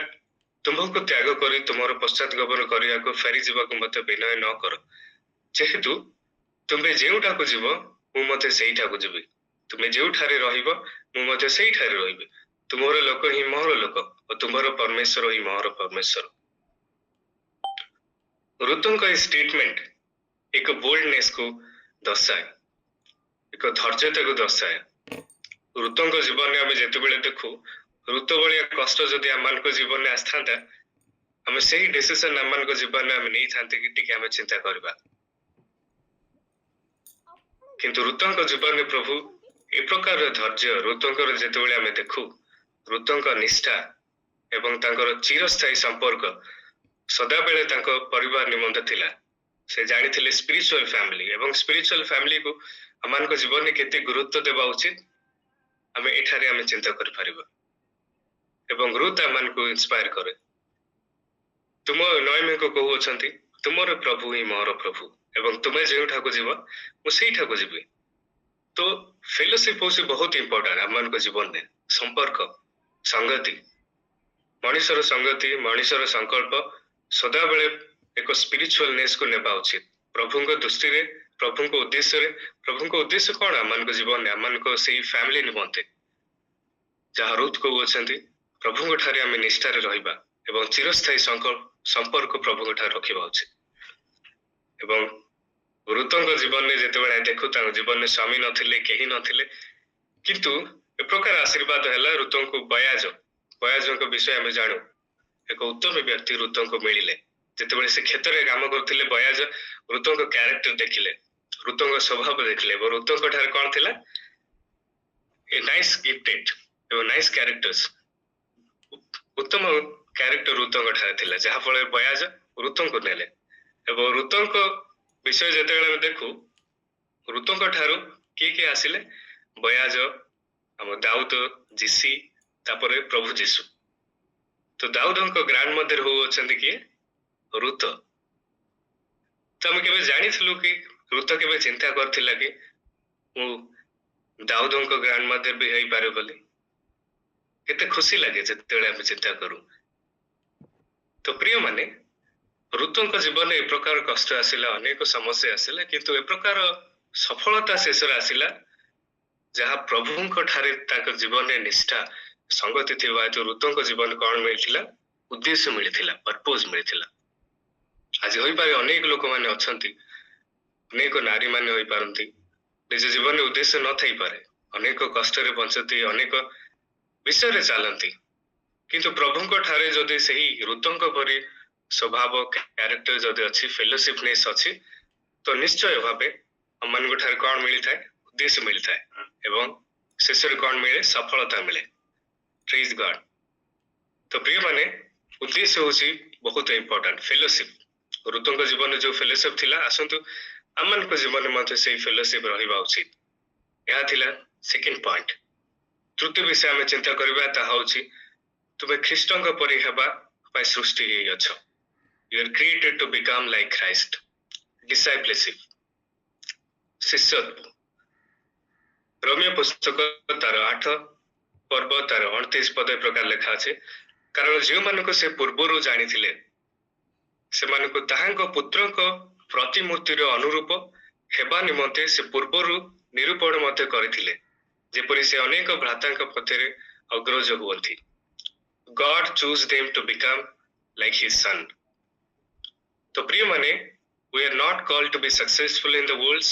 तुमको त्याग करी तुमर पश्चात गमन करिया को फेरी जीवा को मते विनय न कर जेहेतु तुमे जेउठा को जीव मु मते सेइठा को जीवी तुमे जेउठारे रहिबो मु मते सेइठारे रहिबे तुमर लोक ही मोर लोक और तुमर परमेश्वर ही मोर परमेश्वर। रुतंक स्टेटमेंट एक बोल्डनेस को दर्शाए एक धैर्यता को दर्शाए। रुतंक जीवन में आम जिते देखू रुत भाया कष्ट जदि आम जीवन में आसता आम से डिसीजन आम जीवन में आम नहीं था कि आम चिंता करबा। किंतु रुतंक जीवन में प्रभु ए प्रकार धैर्य रुतंकर जिते आम देखू रुतंक निष्ठा एवं तांकर चिरस्थायी संपर्क सदा बेले तांको परिवार निमंत थिला। से जानी थिले स्पिरिचुअल फैमिली एवं स्पिरिचुअल फैमिली को आमान को जीवन में केते गुरुत्व देबा उचित आम एठारे आम चिंता कर पारिबा। एवं रुत आमान को इंस्पायर करे। तुम नयमी को कहू अछंती तुमर प्रभु ही मोर प्रभु एवं तुमे जेउठा को जीव मु सेइठा को जीवी। तो फेलोशिप होसी बहुत इंपोर्टेंट आमान को जीवन में संपर्क संगति मनुष्यर संगति मनुष्यर संकल्प सदा बेले एक स्पिरिचुअलनेस को नेबा उचित। प्रभुଙ୍କ दृष्टि रे प्रभुଙ୍କ उद्देश्य कौन आमान को जीवन में आमान को सही फैमिली निमंते जहाँ रुथ को अछंती प्रभुଙ୍କ ठारे आम निष्ठारे रहिबा एवं चिरस्थायी संपर्क प्रभुଙ୍କ ठारे रखिबा उचित। एवं रुतंक जीवन में जेतेबेले देखू तांको जीवन में स्वामी नथिले केही नथिले किंतु ए प्रकार आशीर्वाद हैला रुतंक बयाजଙ୍କ विषय आम जानू एक उत्तम व्यक्ति रुतंक मिलिले। जेतेबेले से क्षेत्र में काम करथिले बयाज रुतंक कैरेक्टर देखिले रुतंक स्वभाव देखिले रुतंक ठारे कोन थिला ए नाइस गिफ्टेड एवं नाइस कैरेक्टर्स उत्तम कैरेक्टर रुतंक ठारे थिला जहा फळे बयाज रुतंक नेले। एवं रुतंक विषय जेतेबेले देखू रुतंक ठारू के आसिले बयाज हम दाऊद जिसी तापरे प्रभु जीसु। तो दाऊदଙ୍କ ग्रैंड मदर हो अछंती कि रुत। तो हम केबे जानिथिलु कि रुत केबे चिंता करथिला कि मु दाऊदଙ୍କ ग्रैंड मदर भी हेई पारे बोली केते खुशी लागे जेतेबेले हम चिंता करू। तो प्रिय माने ଋତୁଙ୍କ ଜୀବନରେ ଏ ପ୍ରକାର କଷ୍ଟ ଆସିଲା, ଅନେକ ସମସ୍ୟା ଆସିଲା, କିନ୍ତୁ ଏ ପ୍ରକାର ସଫଳତା ଶେଷରେ ଆସିଲା ଯାହା ପ୍ରଭୁଙ୍କ ଠାରେ ତାଙ୍କ ଜୀବନରେ ନିଷ୍ଠା ସଂଗତି ଥିବା ହେତୁ ଋତୁଙ୍କ ଜୀବନ କଣ ମିଳିଥିଲା? ଉଦ୍ଦେଶ୍ୟ ମିଳିଥିଲା, ପର୍ପୋଜ ମିଳିଥିଲା। ଆଜି ହୋଇପାରେ ଅନେକ ଲୋକମାନେ ଅଛନ୍ତି, ଅନେକ ନାରୀମାନେ ହୋଇପାରନ୍ତି, ନିଜ ଜୀବନରେ ଉଦ୍ଦେଶ୍ୟ ନଥାଇପାରେ, ଅନେକ କଷ୍ଟରେ ବଞ୍ଚନ୍ତି, ଅନେକ ବିଷୟରେ ଚାଲନ୍ତି, କିନ୍ତୁ ପ୍ରଭୁଙ୍କ ଠାରେ ଯଦି ସେହି ଋତୁଙ୍କ ପରି ସ୍ୱଭାବ କ୍ୟାରେକ୍ଟର ଯଦି ଅଛି, ଫେଲୋସିପନେସ୍ ଅଛି, ତ ନିଶ୍ଚୟ ଭାବେ ଆମମାନଙ୍କ ଠାରେ କଣ ମିଳିଥାଏ? ଉଦ୍ଦେଶ୍ୟ ମିଳିଥାଏ ଏବଂ ଶେଷରେ କଣ ମିଳେ? ସଫଳତା ମିଳେ। ପ୍ରେଜ୍ ଗଡ୍। ତ ପ୍ରିୟମାନେ, ଉଦ୍ଦେଶ୍ୟ ହେଉଛି ବହୁତ ଇମ୍ପୋର୍ଟାଣ୍ଟ। ଫେଲୋସିପ୍, ଋତୁଙ୍କ ଜୀବନରେ ଯୋଉ ଫେଲୋସିପ୍ ଥିଲା, ଆସନ୍ତୁ ଆମମାନଙ୍କ ଜୀବନରେ ମଧ୍ୟ ସେଇ ଫେଲୋସିପ୍ ରହିବା ଉଚିତ। ଏହା ଥିଲା ସେକେଣ୍ଡ ପଏଣ୍ଟ। ତୃତୀୟ ବିଷୟ ଆମେ ଚିନ୍ତା କରିବା ତାହା ହେଉଛି ତୁମେ ଖ୍ରୀଷ୍ଟଙ୍କ ପରି ହେବା ପାଇଁ ସୃଷ୍ଟି ହେଇଅଛ। You are created to become like Christ. Discipleship, ଶିଷ୍ୟତ୍ୱ। ରୋମିଓ ପୁସ୍ତକ ତାର 8 ପର୍ବ ତାର 29 ପଦ ଏ ପ୍ରକାର ଲେଖା ଅଛି, କାରଣ ଯେଉଁମାନଙ୍କୁ ସେ ପୂର୍ବରୁ ଜାଣିଥିଲେ ସେମାନଙ୍କୁ ତାହାଙ୍କ ପୁତ୍ରଙ୍କ ପ୍ରତିମୂର୍ତ୍ତିର ଅନୁରୂପ ହେବା ନିମନ୍ତେ ସେ ପୂର୍ବରୁ ନିରୂପଣ ମଧ୍ୟ କରିଥିଲେ, ଯେପରି ସେ ଅନେକ ଭ୍ରାତାଙ୍କ ପଥରେ ଅଗ୍ରଜ ହୁଅନ୍ତି। God chose them to become like his son. ତ ପ୍ରିୟମାନେ, we are not called to be successful in the world,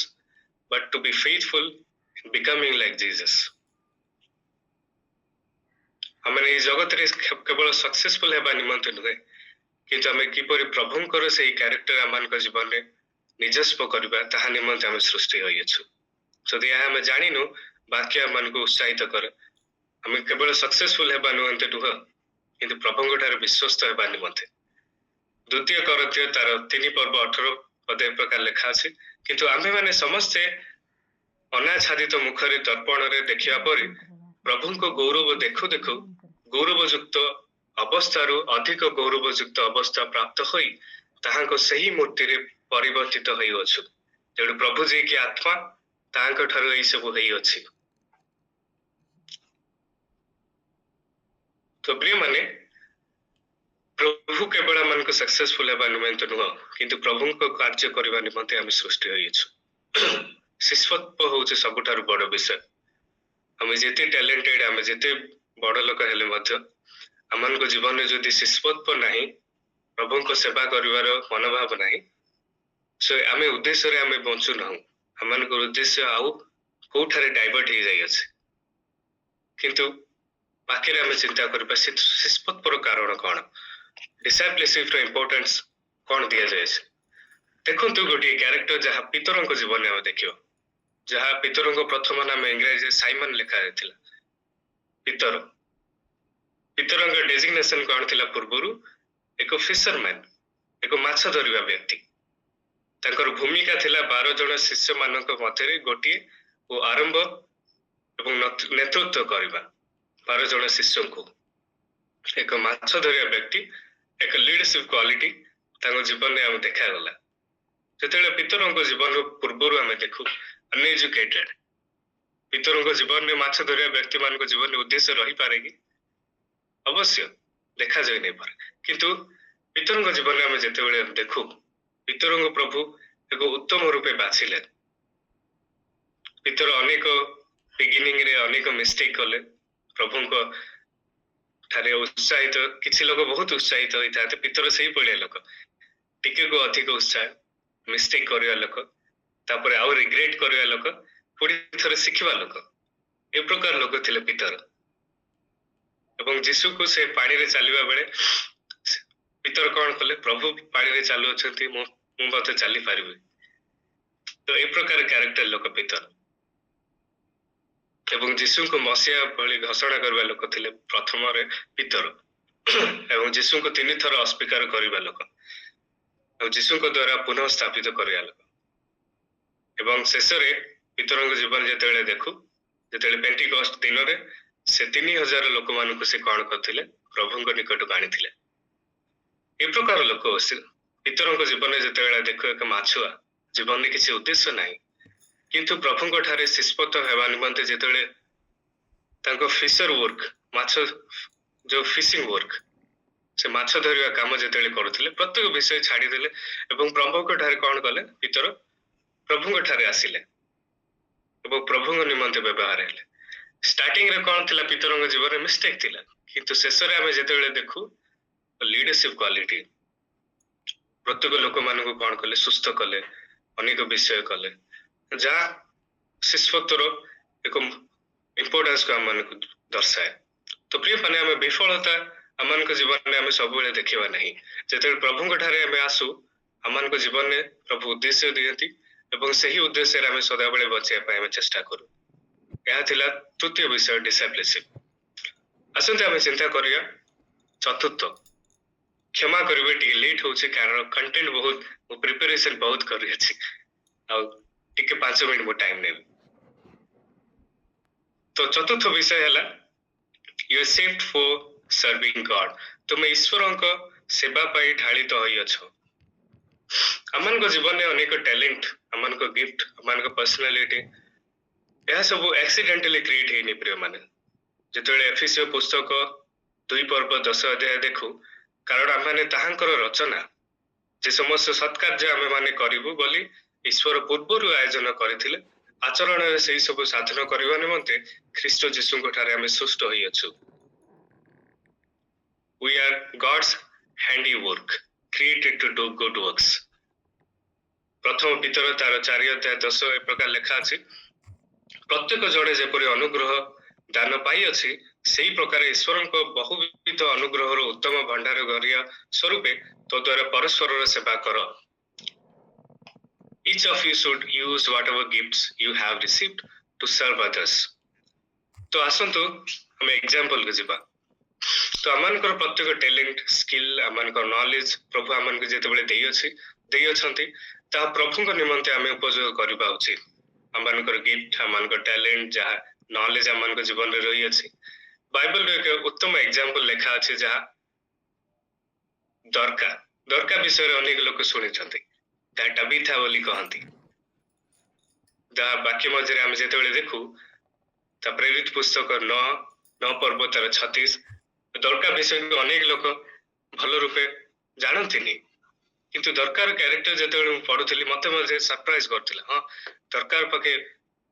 but to be faithful in becoming like Jesus. ଆମେ ଏହି ଜଗତରେ କେବଳ ସକ୍ସେସଫୁଲ ହେବା ନିମନ୍ତେ ନୁହେଁ, କିନ୍ତୁ ଆମେ କିପରି ପ୍ରଭୁଙ୍କର ସେହି କ୍ୟାରେକ୍ଟର ଆମମାନଙ୍କ ଜୀବନରେ ନିଜସ୍ୱ କରିବା, ତାହା ନିମନ୍ତେ ଆମେ ସୃଷ୍ଟି ହୋଇଅଛୁ। ଯଦି ଏହା ଆମେ ଜାଣିନୁ, ବାକ୍ୟ ଆମମାନଙ୍କୁ ଉତ୍ସାହିତ କରେ ଆମେ କେବଳ ସକ୍ସେସଫୁଲ ହେବା ନିମନ୍ତେ ନୁହଁ, କିନ୍ତୁ ପ୍ରଭୁଙ୍କ ଠାରେ ବିଶ୍ୱସ୍ତ ହେବା ନିମନ୍ତେ। ଦ୍ୱିତୀୟ କରନ୍ଥୀୟ ତାର 3 ପର୍ବ 18 ପଦ ଏ ପ୍ରକାର ଲେଖା ଅଛି, କିନ୍ତୁ ଆମ୍ଭେମାନେ ସମସ୍ତେ ଅନାଚ୍ଛାଦିତ ମୁଖରେ ଦର୍ପଣରେ ଦେଖିବା ପରେ ପ୍ରଭୁଙ୍କ ଗୌରବ ଦେଖୁ ଦେଖୁ ଗୌରବଯୁକ୍ତ ଅବସ୍ଥାରୁ ଅଧିକ ଗୌରବଯୁକ୍ତ ଅବସ୍ଥା ପ୍ରାପ୍ତ ହୋଇ ତାହାଙ୍କ ସେହି ମୂର୍ତ୍ତିରେ ପରିବର୍ତ୍ତିତ ହୋଇଅଛୁ। ତେଣୁ ପ୍ରଭୁ ଯିଏକି ଆତ୍ମା, ତାହାଙ୍କ ଠାରୁ ଏହି ସବୁ ହେଇଅଛି। ତ ପ୍ରିୟମାନେ, ପ୍ରଭୁ କେବଳ ଆମମାନଙ୍କୁ ସକ୍ସେସଫୁଲ ହେବା ନିମନ୍ତେ ନୁହଁ, କିନ୍ତୁ ପ୍ରଭୁଙ୍କ କାର୍ଯ୍ୟ କରିବା ନିମନ୍ତେ ଆମେ ସୃଷ୍ଟି ହୋଇଅଛୁ। ଶିଷ୍ୟତ୍ୱ ହେଉଛି ସବୁଠାରୁ ବଡ଼ ବିଷୟ। ଆମେ ଯେତେ ଟ୍ୟାଲେଣ୍ଟେଡ, ଆମେ ଯେତେ ବଡ଼ ଲୋକ ହେଲେ ମଧ୍ୟ ଆମମାନଙ୍କ ଜୀବନରେ ଯଦି ଶିଷ୍ୟତ୍ୱ ନାହିଁ, ପ୍ରଭୁଙ୍କ ସେବା କରିବାର ମନୋଭାବ ନାହିଁ, ଆମେ ଉଦ୍ଦେଶ୍ୟରେ ଆମେ ବଞ୍ଚୁନାହୁଁ। ଆମମାନଙ୍କର ଉଦ୍ଦେଶ୍ୟ ଆଉ କୋଉଠାରେ ଡାଇଭର୍ଟ ହେଇଯାଇଅଛି। କିନ୍ତୁ ବାକିରେ ଆମେ ଚିନ୍ତା କରିବା ଶିଷ୍ୟତ୍ୱର କାରଣ କଣ, ଡିସାଇପ୍ଲିସିପର ଇମ୍ପୋର୍ଟାନ୍ସ କଣ ଦିଆଯାଇଛି। ଦେଖନ୍ତୁ, ଗୋଟିଏ କ୍ୟାରେକ୍ଟର ଯାହା ପିତରଙ୍କ ଜୀବନରେ ଆମେ ଦେଖିବା, ଯାହା ପିତରଙ୍କ ପ୍ରଥମ ନାମ ଇଂରାଜୀରେ ସାଇମନ ଲେଖା ଯାଇଥିଲା। ପିତରଙ୍କ ଡେଜିଗ୍ନେସନ କଣ ଥିଲା? ପୂର୍ବରୁ ଏକ ଫିସରମ୍ୟାନ, ଏକ ମାଛ ଧରିବା ବ୍ୟକ୍ତି। ତାଙ୍କର ଭୂମିକା ଥିଲା 12 ଜଣ ଶିଷ୍ୟମାନଙ୍କ ମଧ୍ୟରେ ଗୋଟିଏ ଓ ଆରମ୍ଭ ଏବଂ ନେତୃତ୍ୱ କରିବା 12 ଜଣ ଶିଷ୍ୟଙ୍କୁ। ଏକ ମାଛ ଧରିବା ବ୍ୟକ୍ତି, ଏକ ଲିଡରସିପ କ୍ୱାଲିଟି ତାଙ୍କ ଜୀବନରେ ଆମେ ଦେଖାଗଲା। ଯେତେବେଳେ ପିତରଙ୍କ ଜୀବନ ପୂର୍ବରୁ ଆମେ ଦେଖୁ ଅନଏଜୁକେଟେଡ, ପିତରଙ୍କ ଜୀବନରେ ମାଛ ଧରିବା ବ୍ୟକ୍ତି ମାନଙ୍କ ଜୀବନରେ ଉଦ୍ଦେଶ୍ୟ ରହିପାରେ କି? ଅବଶ୍ୟ ଦେଖାଯାଇ ନେଇପାରେ, କିନ୍ତୁ ପିତରଙ୍କ ଜୀବନରେ ଆମେ ଯେତେବେଳେ ଦେଖୁ, ପିତରଙ୍କ ପ୍ରଭୁ ଏକ ଉତ୍ତମ ରୂପେ ବାଛିଲେ। ପିତର ଅନେକ ବିଗିନିଂରେ ଅନେକ ମିଷ୍ଟେକ୍ କଲେ, ପ୍ରଭୁଙ୍କ ଠାରେ ଉତ୍ସାହିତ, କିଛି ଲୋକ ବହୁତ ଉତ୍ସାହିତ ହୋଇଥାନ୍ତି, ପିତର ସେଇ ଭଳିଆ ଲୋକ, ଟିକେକୁ ଅଧିକ ଉତ୍ସାହ, ମିଷ୍ଟେକ୍ କରିବା ଲୋକ, ତାପରେ ଆଉ ରିଗ୍ରେଟ କରିବା ଲୋକ, ପୁଣି ଥରେ ଶିଖିବା ଲୋକ, ଏ ପ୍ରକାର ଲୋକ ଥିଲେ ପିତର। ଏବଂ ଯୀଶୁକୁ ସେ ପାଣିରେ ଚାଲିବା ବେଳେ ପିତର କଣ କଲେ? ପ୍ରଭୁ ପାଣିରେ ଚାଲୁଅଛନ୍ତି, ମୁଁ ମଧ୍ୟ ଚାଲିପାରିବି। ତ ଏ ପ୍ରକାର କ୍ୟାରେକ୍ଟର ଲୋକ ପିତର। ଏବଂ ଯୀଶୁଙ୍କୁ ମସିହା ଭଳି ଘୋଷଣା କରିବା ଲୋକ ଥିଲେ ପ୍ରଥମରେ ପିତର, ଏବଂ ଯୀଶୁଙ୍କୁ 3 ଥର ଅସ୍ୱୀକାର କରିବା ଲୋକ, ଆଉ ଯୀଶୁଙ୍କ ଦ୍ୱାରା ପୁନଃ ସ୍ଥାପିତ କରିବା ଲୋକ। ଏବଂ ଶେଷରେ ପିତରଙ୍କ ଜୀବନ ଯେତେବେଳେ ଦେଖୁ, ଯେତେବେଳେ ପେଣ୍ଟିକଷ୍ଟ ଦିନରେ ସେ 3000 ଲୋକମାନଙ୍କୁ ସେ କଣ କରିଥିଲେ? ପ୍ରଭୁଙ୍କ ନିକଟକୁ ଆଣିଥିଲେ। ଏ ପ୍ରକାର ଲୋକ ପିତରଙ୍କ ଜୀବନରେ ଯେତେବେଳେ ଦେଖୁ, ଏକ ମାଛୁଆ, ଜୀବନରେ କିଛି ଉଦ୍ଦେଶ୍ୟ ନାହିଁ, କିନ୍ତୁ ପ୍ରଭୁଙ୍କ ଠାରେ ଶିଷ୍ୟତ୍ୱ ହେବା ନିମନ୍ତେ ଯେତେବେଳେ ତାଙ୍କ ଫିସର ୱାର୍କ, ମାଛ ଯୋଉ ଫିସିଂ ୱାର୍କ, से माछ धरिया काम जेतेବେଳେ କରୁଥିଲେ प्रत्येक विषय छाड़ीदेले ଏବଂ प्रभुଙ୍କ ଠାରେ କ'ଣ କଲେ ପିତର प्रभुଙ୍କ ଠାରେ ଆସିଲେ ଏବଂ प्रभुଙ୍କ ନିମନ୍ତେ ବ୍ୟବହାର ହେଲେ। स्टार्टिंग रे କ'ଣ ଥିଲା ପିତରଙ୍କ ଜୀବନରେ ମିଷ୍ଟେକ୍ ଥିଲା କିନ୍ତୁ ଶେଷରେ ଆମେ ଯେତେବେଳେ ଦେଖୁ ଲିଡରशिप क्वालिटी प्रत्येक ଲୋକମାନଙ୍କୁ କ'ଣ କଲେ ସୁସ୍ଥ କଲେ ଅନେକ ବିଷୟ କଲେ ଯାହା ଶିଷ୍ୟତ୍ୱର ଏକ ଇମ୍ପୋର୍ଟାନ୍ସ को ଆମମାନଙ୍କୁ ଦର୍ଶାଏ। तो प्रिय माने आमे विफलता आमनको जीवन में आमे सबुले देखिबा नहीं जेतेବେଳେ प्रभुଙ୍କ ଠାରେ आमे आसु आमनको जीवन में प्रभु उद्देश्य दियंती एवं सही उद्देश्य रे आमे सदाबेले बचिया पाए आमे चेष्टा करू। यह थिला तृतीय विषय डिसिप्लिनशिप। असंते आमे चिंता करिया चतुर्थ क्षमा करिवे टी लेट होचे कारण कंटेंट बहुत प्रिपरेशन बहुत करि अछि आ टिके 5 मिनिट मो टाइम ने। तो चतुर्थ विषय हला you are saved for serving God. तुम ईश्वरଙ୍କ सेवा पाई ढाळित होई अछो। अमनको जीवन में अनेक टैलेंट अमनको गिफ्ट अमनको पर्सनालिटी यह सब एक्सीडेंटली क्रिएट हेनी प्रिय माने जेतेବେଳେ एफिसियो पुस्तक 2 पर्व 10 अध्याय देखु कारण आमे ताहांकर रचना जे समस्त सत्कार्य आमे माने करिवु बोली ईश्वर पूर्वरु आयोजन करिथिले आचरण रे सेही सब साधन करबा निमंते ख्रीष्ट जीशुଙ୍କ ठारे आमे सृष्ट होई अछु। We are God's handiwork created to do good works। प्रथम पितर तार 4 अध्याय 10 ए प्रकार लेखा अछि प्रत्येक जणे जेपरि अनुग्रह दान पाई अछि सेही प्रकार ईश्वरଙ୍କ बहुविध अनुग्रहर उत्तम भंडार गरिया स्वरूपे तो द्वारा परस्पर सेवा कर। Each of you should use whatever gifts you have received to serve others। तो आसंतु हम एग्जांपल के जिबा तो आमनकर प्रत्येक टैलेंट स्किल आमनकर नॉलेज प्रभु आमन के जेतेबेले देई अछंती ता प्रभुଙ୍କ निमंते आमे उपयोग करबा उचित। आमनकर गिफ्ट आमनकर टैलेंट जहा नॉलेज आमनकर जीवन रे रही अछि बाइबल रे एक उत्तम एग्जांपल लेखा अछि जहा दरका विषय रे अनेक लोक सुनि छथि दैट अबिथा बोली कहंती दा बाकी मजरे आमे जेतेबेले देखु ता प्रेरित पुस्तक 9 पर्व तार 36 दरकार विषय को अनेक लोक भल रूपे जानती किंतु दरकार कैरेक्टर जेतेबेले मु पढुथली मते मजे सरप्राइज करथिला। हां दरकार पके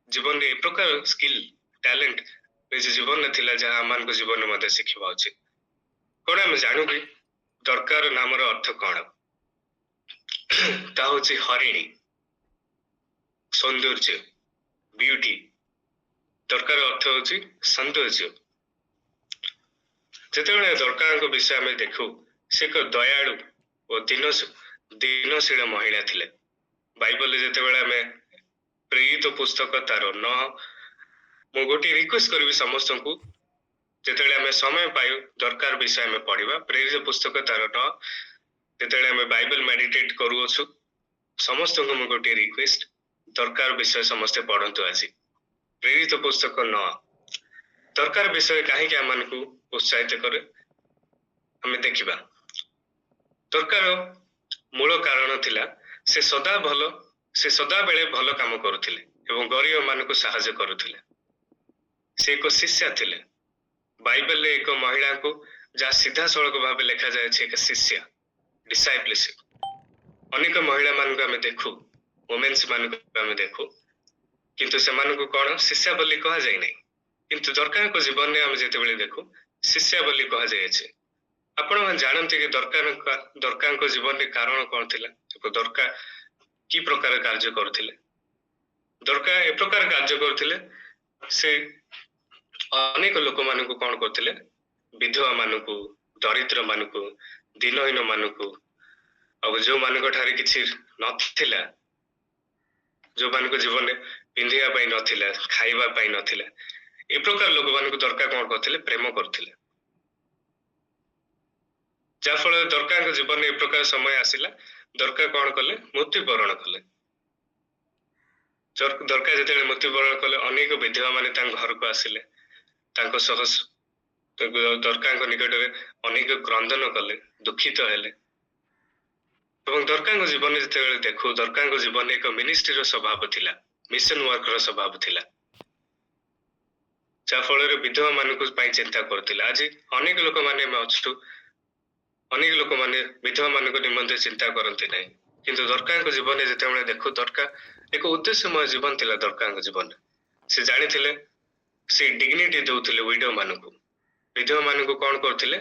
जीवन रे ए प्रकार स्किल टैलेंट निज जीवन में थिला जहा मान को जीवन में मते सिखिबा उचित। कोन हम जानू कि दरकार नामर अर्थ कोन ता होची हरिणी सौंदर्य ब्यूटी दरकार अर्थ होची सौंदर्य। जेतेबेले दरकार को विषय में देखु से एक दयालु और दीनशील महिला थिले। बाइबल जेतेबेले हमें प्रेरित पुस्तक तार 9 मु गोटी रिक्वेस्ट करबी समस्त को जेतेबेले हमें समय पायु दरकार विषय में पढ़िबा प्रेरित पुस्तक तार 9 जेतेबेले हमें बाइबल मेडिटेट करू अछु समस्त को मु गोटी रिक्वेस्ट दरकार विषय समस्त पढ़ंतु आसी प्रेरित पुस्तक 9 दरकार विषय काहे के आमन को उत्साहित करे हमें देखिबा। दरकार मूल कारण थिला से सदा बेले भल काम करुथिले एवं गरीब मान को सहायता करुथिले। से एक शिष्य थिले। बाइबल रे एक महिला को जा सीधा सड़क भाव लिखा जाए छे एक शिष्य डिसाइपलशिप अनेक महिला मान को हमें देखु वुमेन्स मान को हमें देखु किंतु से मान को कोन शिष्य बोली कहा जाय नै किंतु दरकार को जीवन में हम जेतेबेले देखु शिष्य बोली कहा जाय छे। आपण मन जानते कि दरकार को जीवन में कारण कोन थिला दरकार की प्रकार कार्य करथिले दरकार ए प्रकार कार्य करथिले से अनेक लोक मान को कोन करथिले विधवा मान को दरिद्र मान को दिनहीन मान को अब जो मान को ठारे किछि नथिला जो मान को जीवन में पिंधिया पाई नथिला खाइबा पाई नथिला ए प्रकार लोक मान को दरकार कोन करथिले प्रेम करथिले जा फल दरकार को जीवन में ए प्रकार समय आसिला दरकार कोन कले मृत्युवरण कले दरकार जेते मृत्युवरण कले अनेक विधवा माने तांग घर को आसिले तांको सहस दरकार को निकट में अनेक क्रंदन कले दुखित हेले एवं दरकार को जीवन में जेते देखु दरकार को जीवन एक मिनिस्ट्री रो स्वभाव थिला मिशन वर्क रो स्वभाव थिला जा फल विधवा मान को चिंता करथिला। आज अनेक लोक माने अछु ଅନେକ ଲୋକମାନେ ବିଧବା ମାନଙ୍କ ନିମନ୍ତେ ଚିନ୍ତା କରନ୍ତି ନାହିଁ, କିନ୍ତୁ ଦରକାରଙ୍କ ଜୀବନରେ ଯେତେବେଳେ ଦେଖୁ ଦରକାର ଏକ ଉଦ୍ଦେଶ୍ୟମୟ ଜୀବନ ଥିଲା ଦରକାରଙ୍କ ଜୀବନରେ। ସେ ଜାଣିଥିଲେ ସେ ଡିଗ୍ନିଟି ଦଉଥିଲେ ୱିଡୋ ମାନଙ୍କୁ, ବିଧବା ମାନଙ୍କୁ କଣ କରୁଥିଲେ?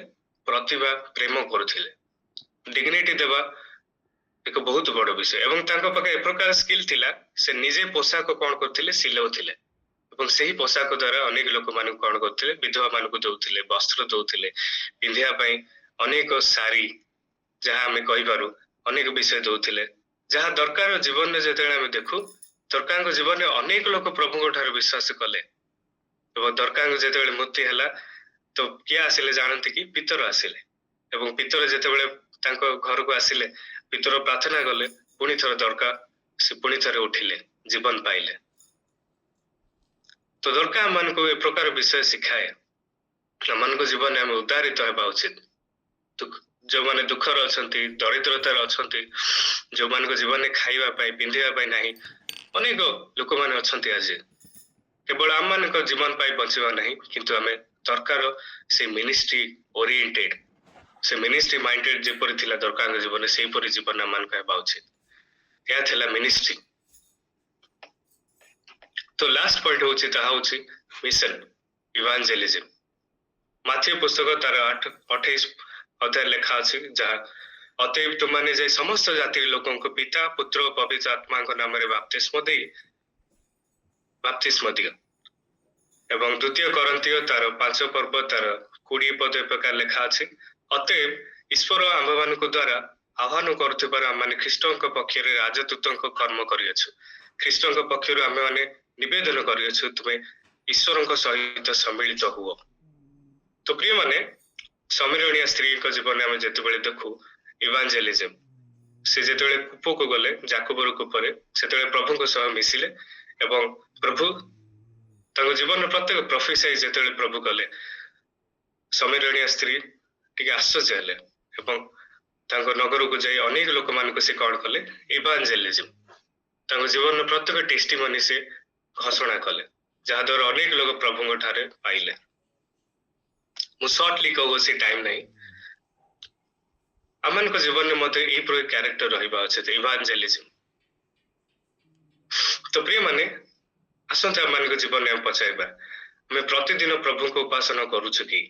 ପ୍ରତିଭା ପ୍ରେମ କରୁଥିଲେ। ଡିଗ୍ନିଟି ଦେବା ଏକ ବହୁତ ବଡ ବିଷୟ ଏବଂ ତାଙ୍କ ପାଖେ ଏ ପ୍ରକାର ସ୍କିଲ୍ ଥିଲା, ସେ ନିଜେ ପୋଷାକ କଣ କରୁଥିଲେ? ସିଲଉଥିଲେ ଏବଂ ସେହି ପୋଷାକ ଦ୍ୱାରା ଅନେକ ଲୋକମାନଙ୍କୁ କଣ କରୁଥିଲେ? ବିଧବା ମାନଙ୍କୁ ଦଉଥିଲେ, ବସ୍ତ୍ର ଦଉଥିଲେ ପିନ୍ଧିବା ପାଇଁ, ଅନେକ ଶାଢୀ ଯାହା ଆମେ କହିପାରୁ ଅନେକ ବିଷୟ ଦଉଥିଲେ, ଯାହା ଦରକାର ଜୀବନରେ ଯେତେବେଳେ ଆମେ ଦେଖୁ ଦରକାରଙ୍କ ଜୀବନରେ ଅନେକ ଲୋକ ପ୍ରଭୁଙ୍କ ଠାରୁ ବିଶ୍ୱାସ କଲେ ଏବଂ ଦରକାରଙ୍କ ଯେତେବେଳେ ମୃତ୍ୟୁ ହେଲା ତ କିଏ ଆସିଲେ ଜାଣନ୍ତି କି? ପିତର ଆସିଲେ ଏବଂ ପିତର ଯେତେବେଳେ ତାଙ୍କ ଘରକୁ ଆସିଲେ ପିତର ପ୍ରାର୍ଥନା କଲେ, ପୁଣି ଥରେ ଦରକାର ସେ ପୁଣି ଥରେ ଉଠିଲେ, ଜୀବନ ପାଇଲେ। ତ ଦରକାର ଆମମାନଙ୍କୁ ଏ ପ୍ରକାର ବିଷୟ ଶିଖାଏ ଆମମାନଙ୍କ ଜୀବନରେ ଆମେ ଉଦ୍ଧାରିତ ହେବା ଉଚିତ। ଯୋଉମାନେ ଦୁଃଖରେ ଅଛନ୍ତି, ଦରିଦ୍ରତାରେ ଅଛନ୍ତି, ଯୋଉମାନଙ୍କ ଜୀବନରେ ଖାଇବା ପାଇଁ ପିନ୍ଧିବା ପାଇଁ ନାହିଁ, ଅନେକ ଲୋକମାନେ ଅଛନ୍ତି ଆଜି। କେବଳ ଆମମାନଙ୍କ ଜୀବନ ପାଇଁ ବଞ୍ଚିବା ନାହିଁ, କିନ୍ତୁ ଆମେ ଦରକାର ସେ ମିନିଷ୍ଟ୍ରି ଓରିଏଣ୍ଟେଡ, ସେ ମିନିଷ୍ଟ୍ରି ମାଇଣ୍ଡେଡ ଯେପରି ଥିଲା ଦରକାରଙ୍କ ଜୀବନରେ ସେହିପରି ଜୀବନ ଆମମାନଙ୍କ ହେବା ଉଚିତ। ଏହା ଥିଲା ମିନିଷ୍ଟ୍ରି। ତ ଲାଷ୍ଟ ପଏଣ୍ଟ ହଉଛି ତାହା ହଉଛି ମିଶନ ଇଭାଞ୍ଜେଲିଜମ। ମାଥିୟ ପୁସ୍ତକ ତାର 28 ଅଧ୍ୟାୟ ଲେଖା ଅଛି, ଯାହା ଅତଏବ ତୁମାନେ ଯାଇ ସମସ୍ତ ଜାତିର ଲୋକଙ୍କୁ ପିତା ପୁତ୍ର ଓ ପବିତ୍ର ଆତ୍ମାଙ୍କ ନାମରେ ବାପ୍ତିସ୍ମ ଦିଅ। ଏବଂ ଦ୍ୱିତୀୟ କରନ୍ତୀୟ ତାର 5 ପର୍ବ ତାର 20 ପଦ ପ୍ରକାର ଲେଖା ଅଛି, ଅତଏବ ଈଶ୍ୱର ଆମ୍ଭମାନଙ୍କ ଦ୍ୱାରା ଆହ୍ୱାନ କରୁଥିବାର ଆମମାନେ ଖ୍ରୀଷ୍ଟଙ୍କ ପକ୍ଷରେ ରାଜଦୂତଙ୍କ କର୍ମ କରିଅଛୁ। ଖ୍ରୀଷ୍ଟଙ୍କ ପକ୍ଷରୁ ଆମେମାନେ ନିବେଦନ କରିଅଛୁ, ତୁମେ ଈଶ୍ୱରଙ୍କ ସହିତ ସମ୍ମିଳିତ ହୁଅ। ତ ପ୍ରିୟମାନେ, ସମୀରଣିଆ ସ୍ତ୍ରୀଙ୍କ ଜୀବନରେ ଆମେ ଯେତେବେଳେ ଦେଖୁ ଇଭାଞ୍ଜେଲିଜମ, ସେ ଯେତେବେଳେ କୂପକୁ ଗଲେ, ଜାକବର କୂପରେ, ସେତେବେଳେ ପ୍ରଭୁଙ୍କ ସହ ମିଶିଲେ ଏବଂ ପ୍ରଭୁ ତାଙ୍କ ଜୀବନର ପ୍ରତ୍ୟେକ ପ୍ରଫେସାଇ ଯେତେବେଳେ ପ୍ରଭୁ କଲେ, ସମୀରଣିଆ ସ୍ତ୍ରୀ ଟିକେ ଆଶ୍ଚର୍ଯ୍ୟ ହେଲେ ଏବଂ ତାଙ୍କ ନଗରକୁ ଯାଇ ଅନେକ ଲୋକମାନଙ୍କୁ ସେ କଣ କଲେ? ଇଭାଞ୍ଜେଲିଜମ, ତାଙ୍କ ଜୀବନର ପ୍ରତ୍ୟେକ ଟେଷ୍ଟିମନି ସେ ଘୋଷଣା କଲେ, ଯାହାଦ୍ୱାରା ଅନେକ ଲୋକ ପ୍ରଭୁଙ୍କ ଠାରେ ପାଇଲେ। ମୁଁ ସର୍ଟଲି କହୁଛି, ଟାଇମ ନାହିଁ। ଆମମାନଙ୍କ ଜୀବନରେ ମଧ୍ୟ ଏହିପରି କ୍ୟାରେକ୍ଟର ରହିବା ଉଚିତ, ଇଭାଞ୍ଜେଲିଜମ। ତ ପ୍ରିୟମାନେ, ଆସନ୍ତୁ ଆମମାନଙ୍କ ଜୀବନରେ ଆମେ ପଚାରିବା, ଆମେ ପ୍ରତିଦିନ ପ୍ରଭୁଙ୍କୁ ଉପାସନା କରୁଛୁ କି?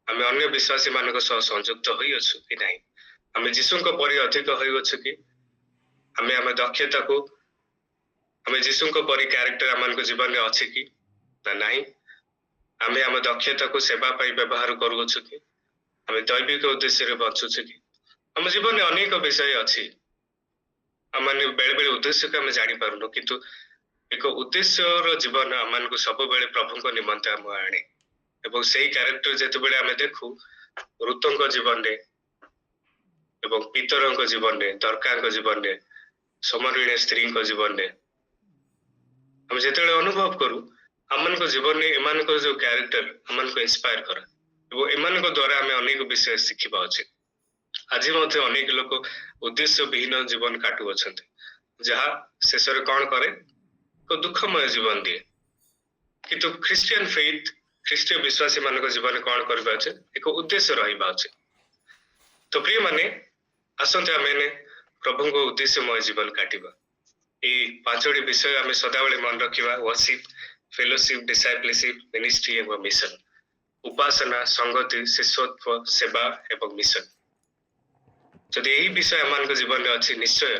ଆମେ ଅନ୍ୟ ବିଶ୍ୱାସୀ ମାନଙ୍କ ସହ ସଂଯୁକ୍ତ ହୋଇଅଛୁ କି ନାହିଁ? ଆମେ ଯୀଶୁଙ୍କ ପରି ଅଧିକ ହୋଇଅଛୁ କି? ଆମେ ଆମ ଦକ୍ଷତାକୁ, ଆମେ ଯୀଶୁଙ୍କ ପରି କ୍ୟାରେକ୍ଟର ଆମମାନଙ୍କ ଜୀବନରେ ଅଛି କି ନା ନାହିଁ? ଆମେ ଆମ ଦକ୍ଷତାକୁ ସେବା ପାଇଁ ବ୍ୟବହାର କରୁଅଛୁ କି? ଆମେ ଦୈବିକ ଉଦ୍ଦେଶ୍ୟରେ ବଞ୍ଚୁଛୁ କି? ଆମ ଜୀବନରେ ଅନେକ ବିଷୟ ଅଛି, ଆମମାନେ ବେଳେବେଳେ ଉଦ୍ଦେଶ୍ୟକୁ ଆମେ ଜାଣିପାରୁନୁ, କିନ୍ତୁ ଏକ ଉଦ୍ଦେଶ୍ୟର ଜୀବନ ଆମମାନଙ୍କୁ ସବୁବେଳେ ପ୍ରଭୁଙ୍କ ନିମନ୍ତେ ଆମ ଆଣେ। ଏବଂ ସେଇ କ୍ୟାରେକ୍ଟର ଯେତେବେଳେ ଆମେ ଦେଖୁ ଋତୁଙ୍କ ଜୀବନରେ ଏବଂ ପିତରଙ୍କ ଜୀବନରେ, ଦରକାରଙ୍କ ଜୀବନରେ, ସମରୀଣୀୟ ସ୍ତ୍ରୀଙ୍କ ଜୀବନରେ ଆମେ ଯେତେବେଳେ ଅନୁଭବ କରୁ, ଆମମାନଙ୍କ ଜୀବନରେ ଏମାନଙ୍କର ଯୋଉ କ୍ୟାରେକ୍ଟର ଆମମାନଙ୍କୁ ଇନ୍ସପାୟାର କରେ ଏବଂ ଏମାନଙ୍କ ଦ୍ୱାରା ଆମେ ଅନେକ ବିଷୟ ଶିଖିବା ଉଚିତ। ଆଜି ମଧ୍ୟ ଅନେକ ଲୋକ ଉଦ୍ଦେଶ୍ୟ ବିହୀନ ଜୀବନ କାଟୁଅଛନ୍ତି, ଯାହା ଶେଷରେ କଣ କରେ? ଏକ ଦୁଃଖମୟ ଜୀବନ ଦିଏ। କିନ୍ତୁ ଖ୍ରୀଷ୍ଟିଆନ ଫେଥ୍, ଖ୍ରୀଷ୍ଟୀୟ ବିଶ୍ୱାସୀ ମାନଙ୍କ ଜୀବନରେ କଣ କରିବା ଉଚିତ? ଏକ ଉଦ୍ଦେଶ୍ୟ ରହିବା ଉଚିତ। ତ ପ୍ରିୟମାନେ, ଆସନ୍ତୁ ଆମେ ପ୍ରଭୁଙ୍କ ଉଦ୍ଦେଶ୍ୟମୟ ଜୀବନ କାଟିବା। এই 5ଟି ବିଷୟ ଆମେ ସଦାବେଳେ ମନେ ରଖିବା, ୱର୍ସିପ, ଫେଲୋସିପ, ଡିସାଇପଲସିପ, ମିନିଷ୍ଟ୍ରି ଏବଂ ମିଶନ। ଉପାସନା, ସଂଗତି, ଶିଷ୍ୟତ୍ୱ, ସେବା ଏବଂ ମିଶନ। ଯଦି ଏହି ବିଷୟ ଆମମାନଙ୍କ ଜୀବନରେ ଅଛି, ନିଶ୍ଚୟ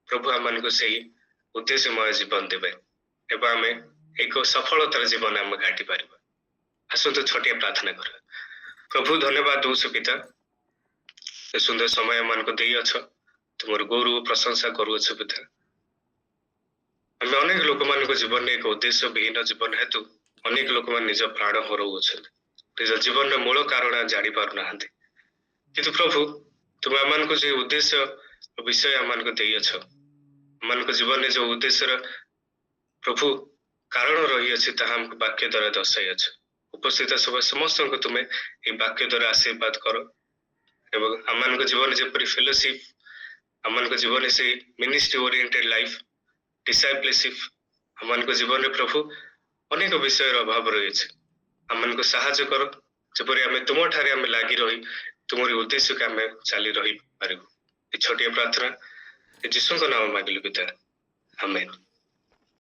ପ୍ରଭୁ ଆମମାନଙ୍କୁ ସେହି ଉଦ୍ଦେଶ୍ୟମୟ ଜୀବନ ଦେବେ ଏବଂ ଆମେ ଏକ ସଫଳତାର ଜୀବନ ଆମେ କାଟି ପାରିବା। ଆସନ୍ତୁ ଛୋଟିଆ ପ୍ରାର୍ଥନା କରିବା। ପ୍ରଭୁ, ଧନ୍ୟବାଦ ଦଉଛୁ ପିତା, ଏ ସୁନ୍ଦର ସମୟ ଆମମାନଙ୍କୁ ଦେଇଅଛ, ତୁମର ଗୌରବ ପ୍ରଶଂସା କରୁଅଛୁ ପିତା। ଆମେ ଅନେକ ଲୋକମାନଙ୍କ ଜୀବନରେ ଏକ ଉଦ୍ଦେଶ୍ୟ ବିହୀନ ଜୀବନ ହେତୁ ଅନେକ ଲୋକମାନେ ନିଜ ପ୍ରାଣ ହରାଉଅଛନ୍ତି, ନିଜ ଜୀବନର ମୂଳ କାରଣ ଜାଣିପାରୁନାହାନ୍ତି। କିନ୍ତୁ ପ୍ରଭୁ, ତୁମେ ଆମମାନଙ୍କୁ ଯେ ଉଦ୍ଦେଶ୍ୟ ବିଷୟ ଆମମାନଙ୍କୁ ଦେଇଅଛ, ଆମମାନଙ୍କ ଜୀବନରେ ଯୋଉ ଉଦ୍ଦେଶ୍ୟର ପ୍ରଭୁ କାରଣ ରହିଅଛି, ତାହା ଆମକୁ ବାକ୍ୟ ଦ୍ୱାରା ଦର୍ଶାଇଅଛ। ଉପସ୍ଥିତ ସମସ୍ତଙ୍କୁ ତୁମେ ଏହି ବାକ୍ୟ ଦ୍ୱାରା ଆଶୀର୍ବାଦ କର ଏବଂ ଆମମାନଙ୍କ ଜୀବନରେ ଯେପରି ଫେଲୋସିପ, ଆମମାନଙ୍କ ଜୀବନରେ ସେଇ ମିନିଷ୍ଟ୍ରି ଓରିଏଣ୍ଟେଡ ଲାଇଫ, ଡିସାଇପଲସିପ, ଆମମାନଙ୍କ ଜୀବନରେ ପ୍ରଭୁ ଅନେକ ବିଷୟର ଅଭାବ ରହିଅଛି। ଆମମାନଙ୍କୁ ସାହାଯ୍ୟ କର, ଯେପରି ଆମେ ତୁମଠାରେ ଆମେ ଲାଗି ରହି ତୁମରି ଉଦ୍ଦେଶ୍ୟକୁ ଆମେ ଚାଲି ରହିପାରିବୁ। ଏ ଛୋଟିଆ ପ୍ରାର୍ଥନା ଯୀଶୁଙ୍କ ନାମ ମାଗିଲୁ ପିତା, ଆମେନ୍।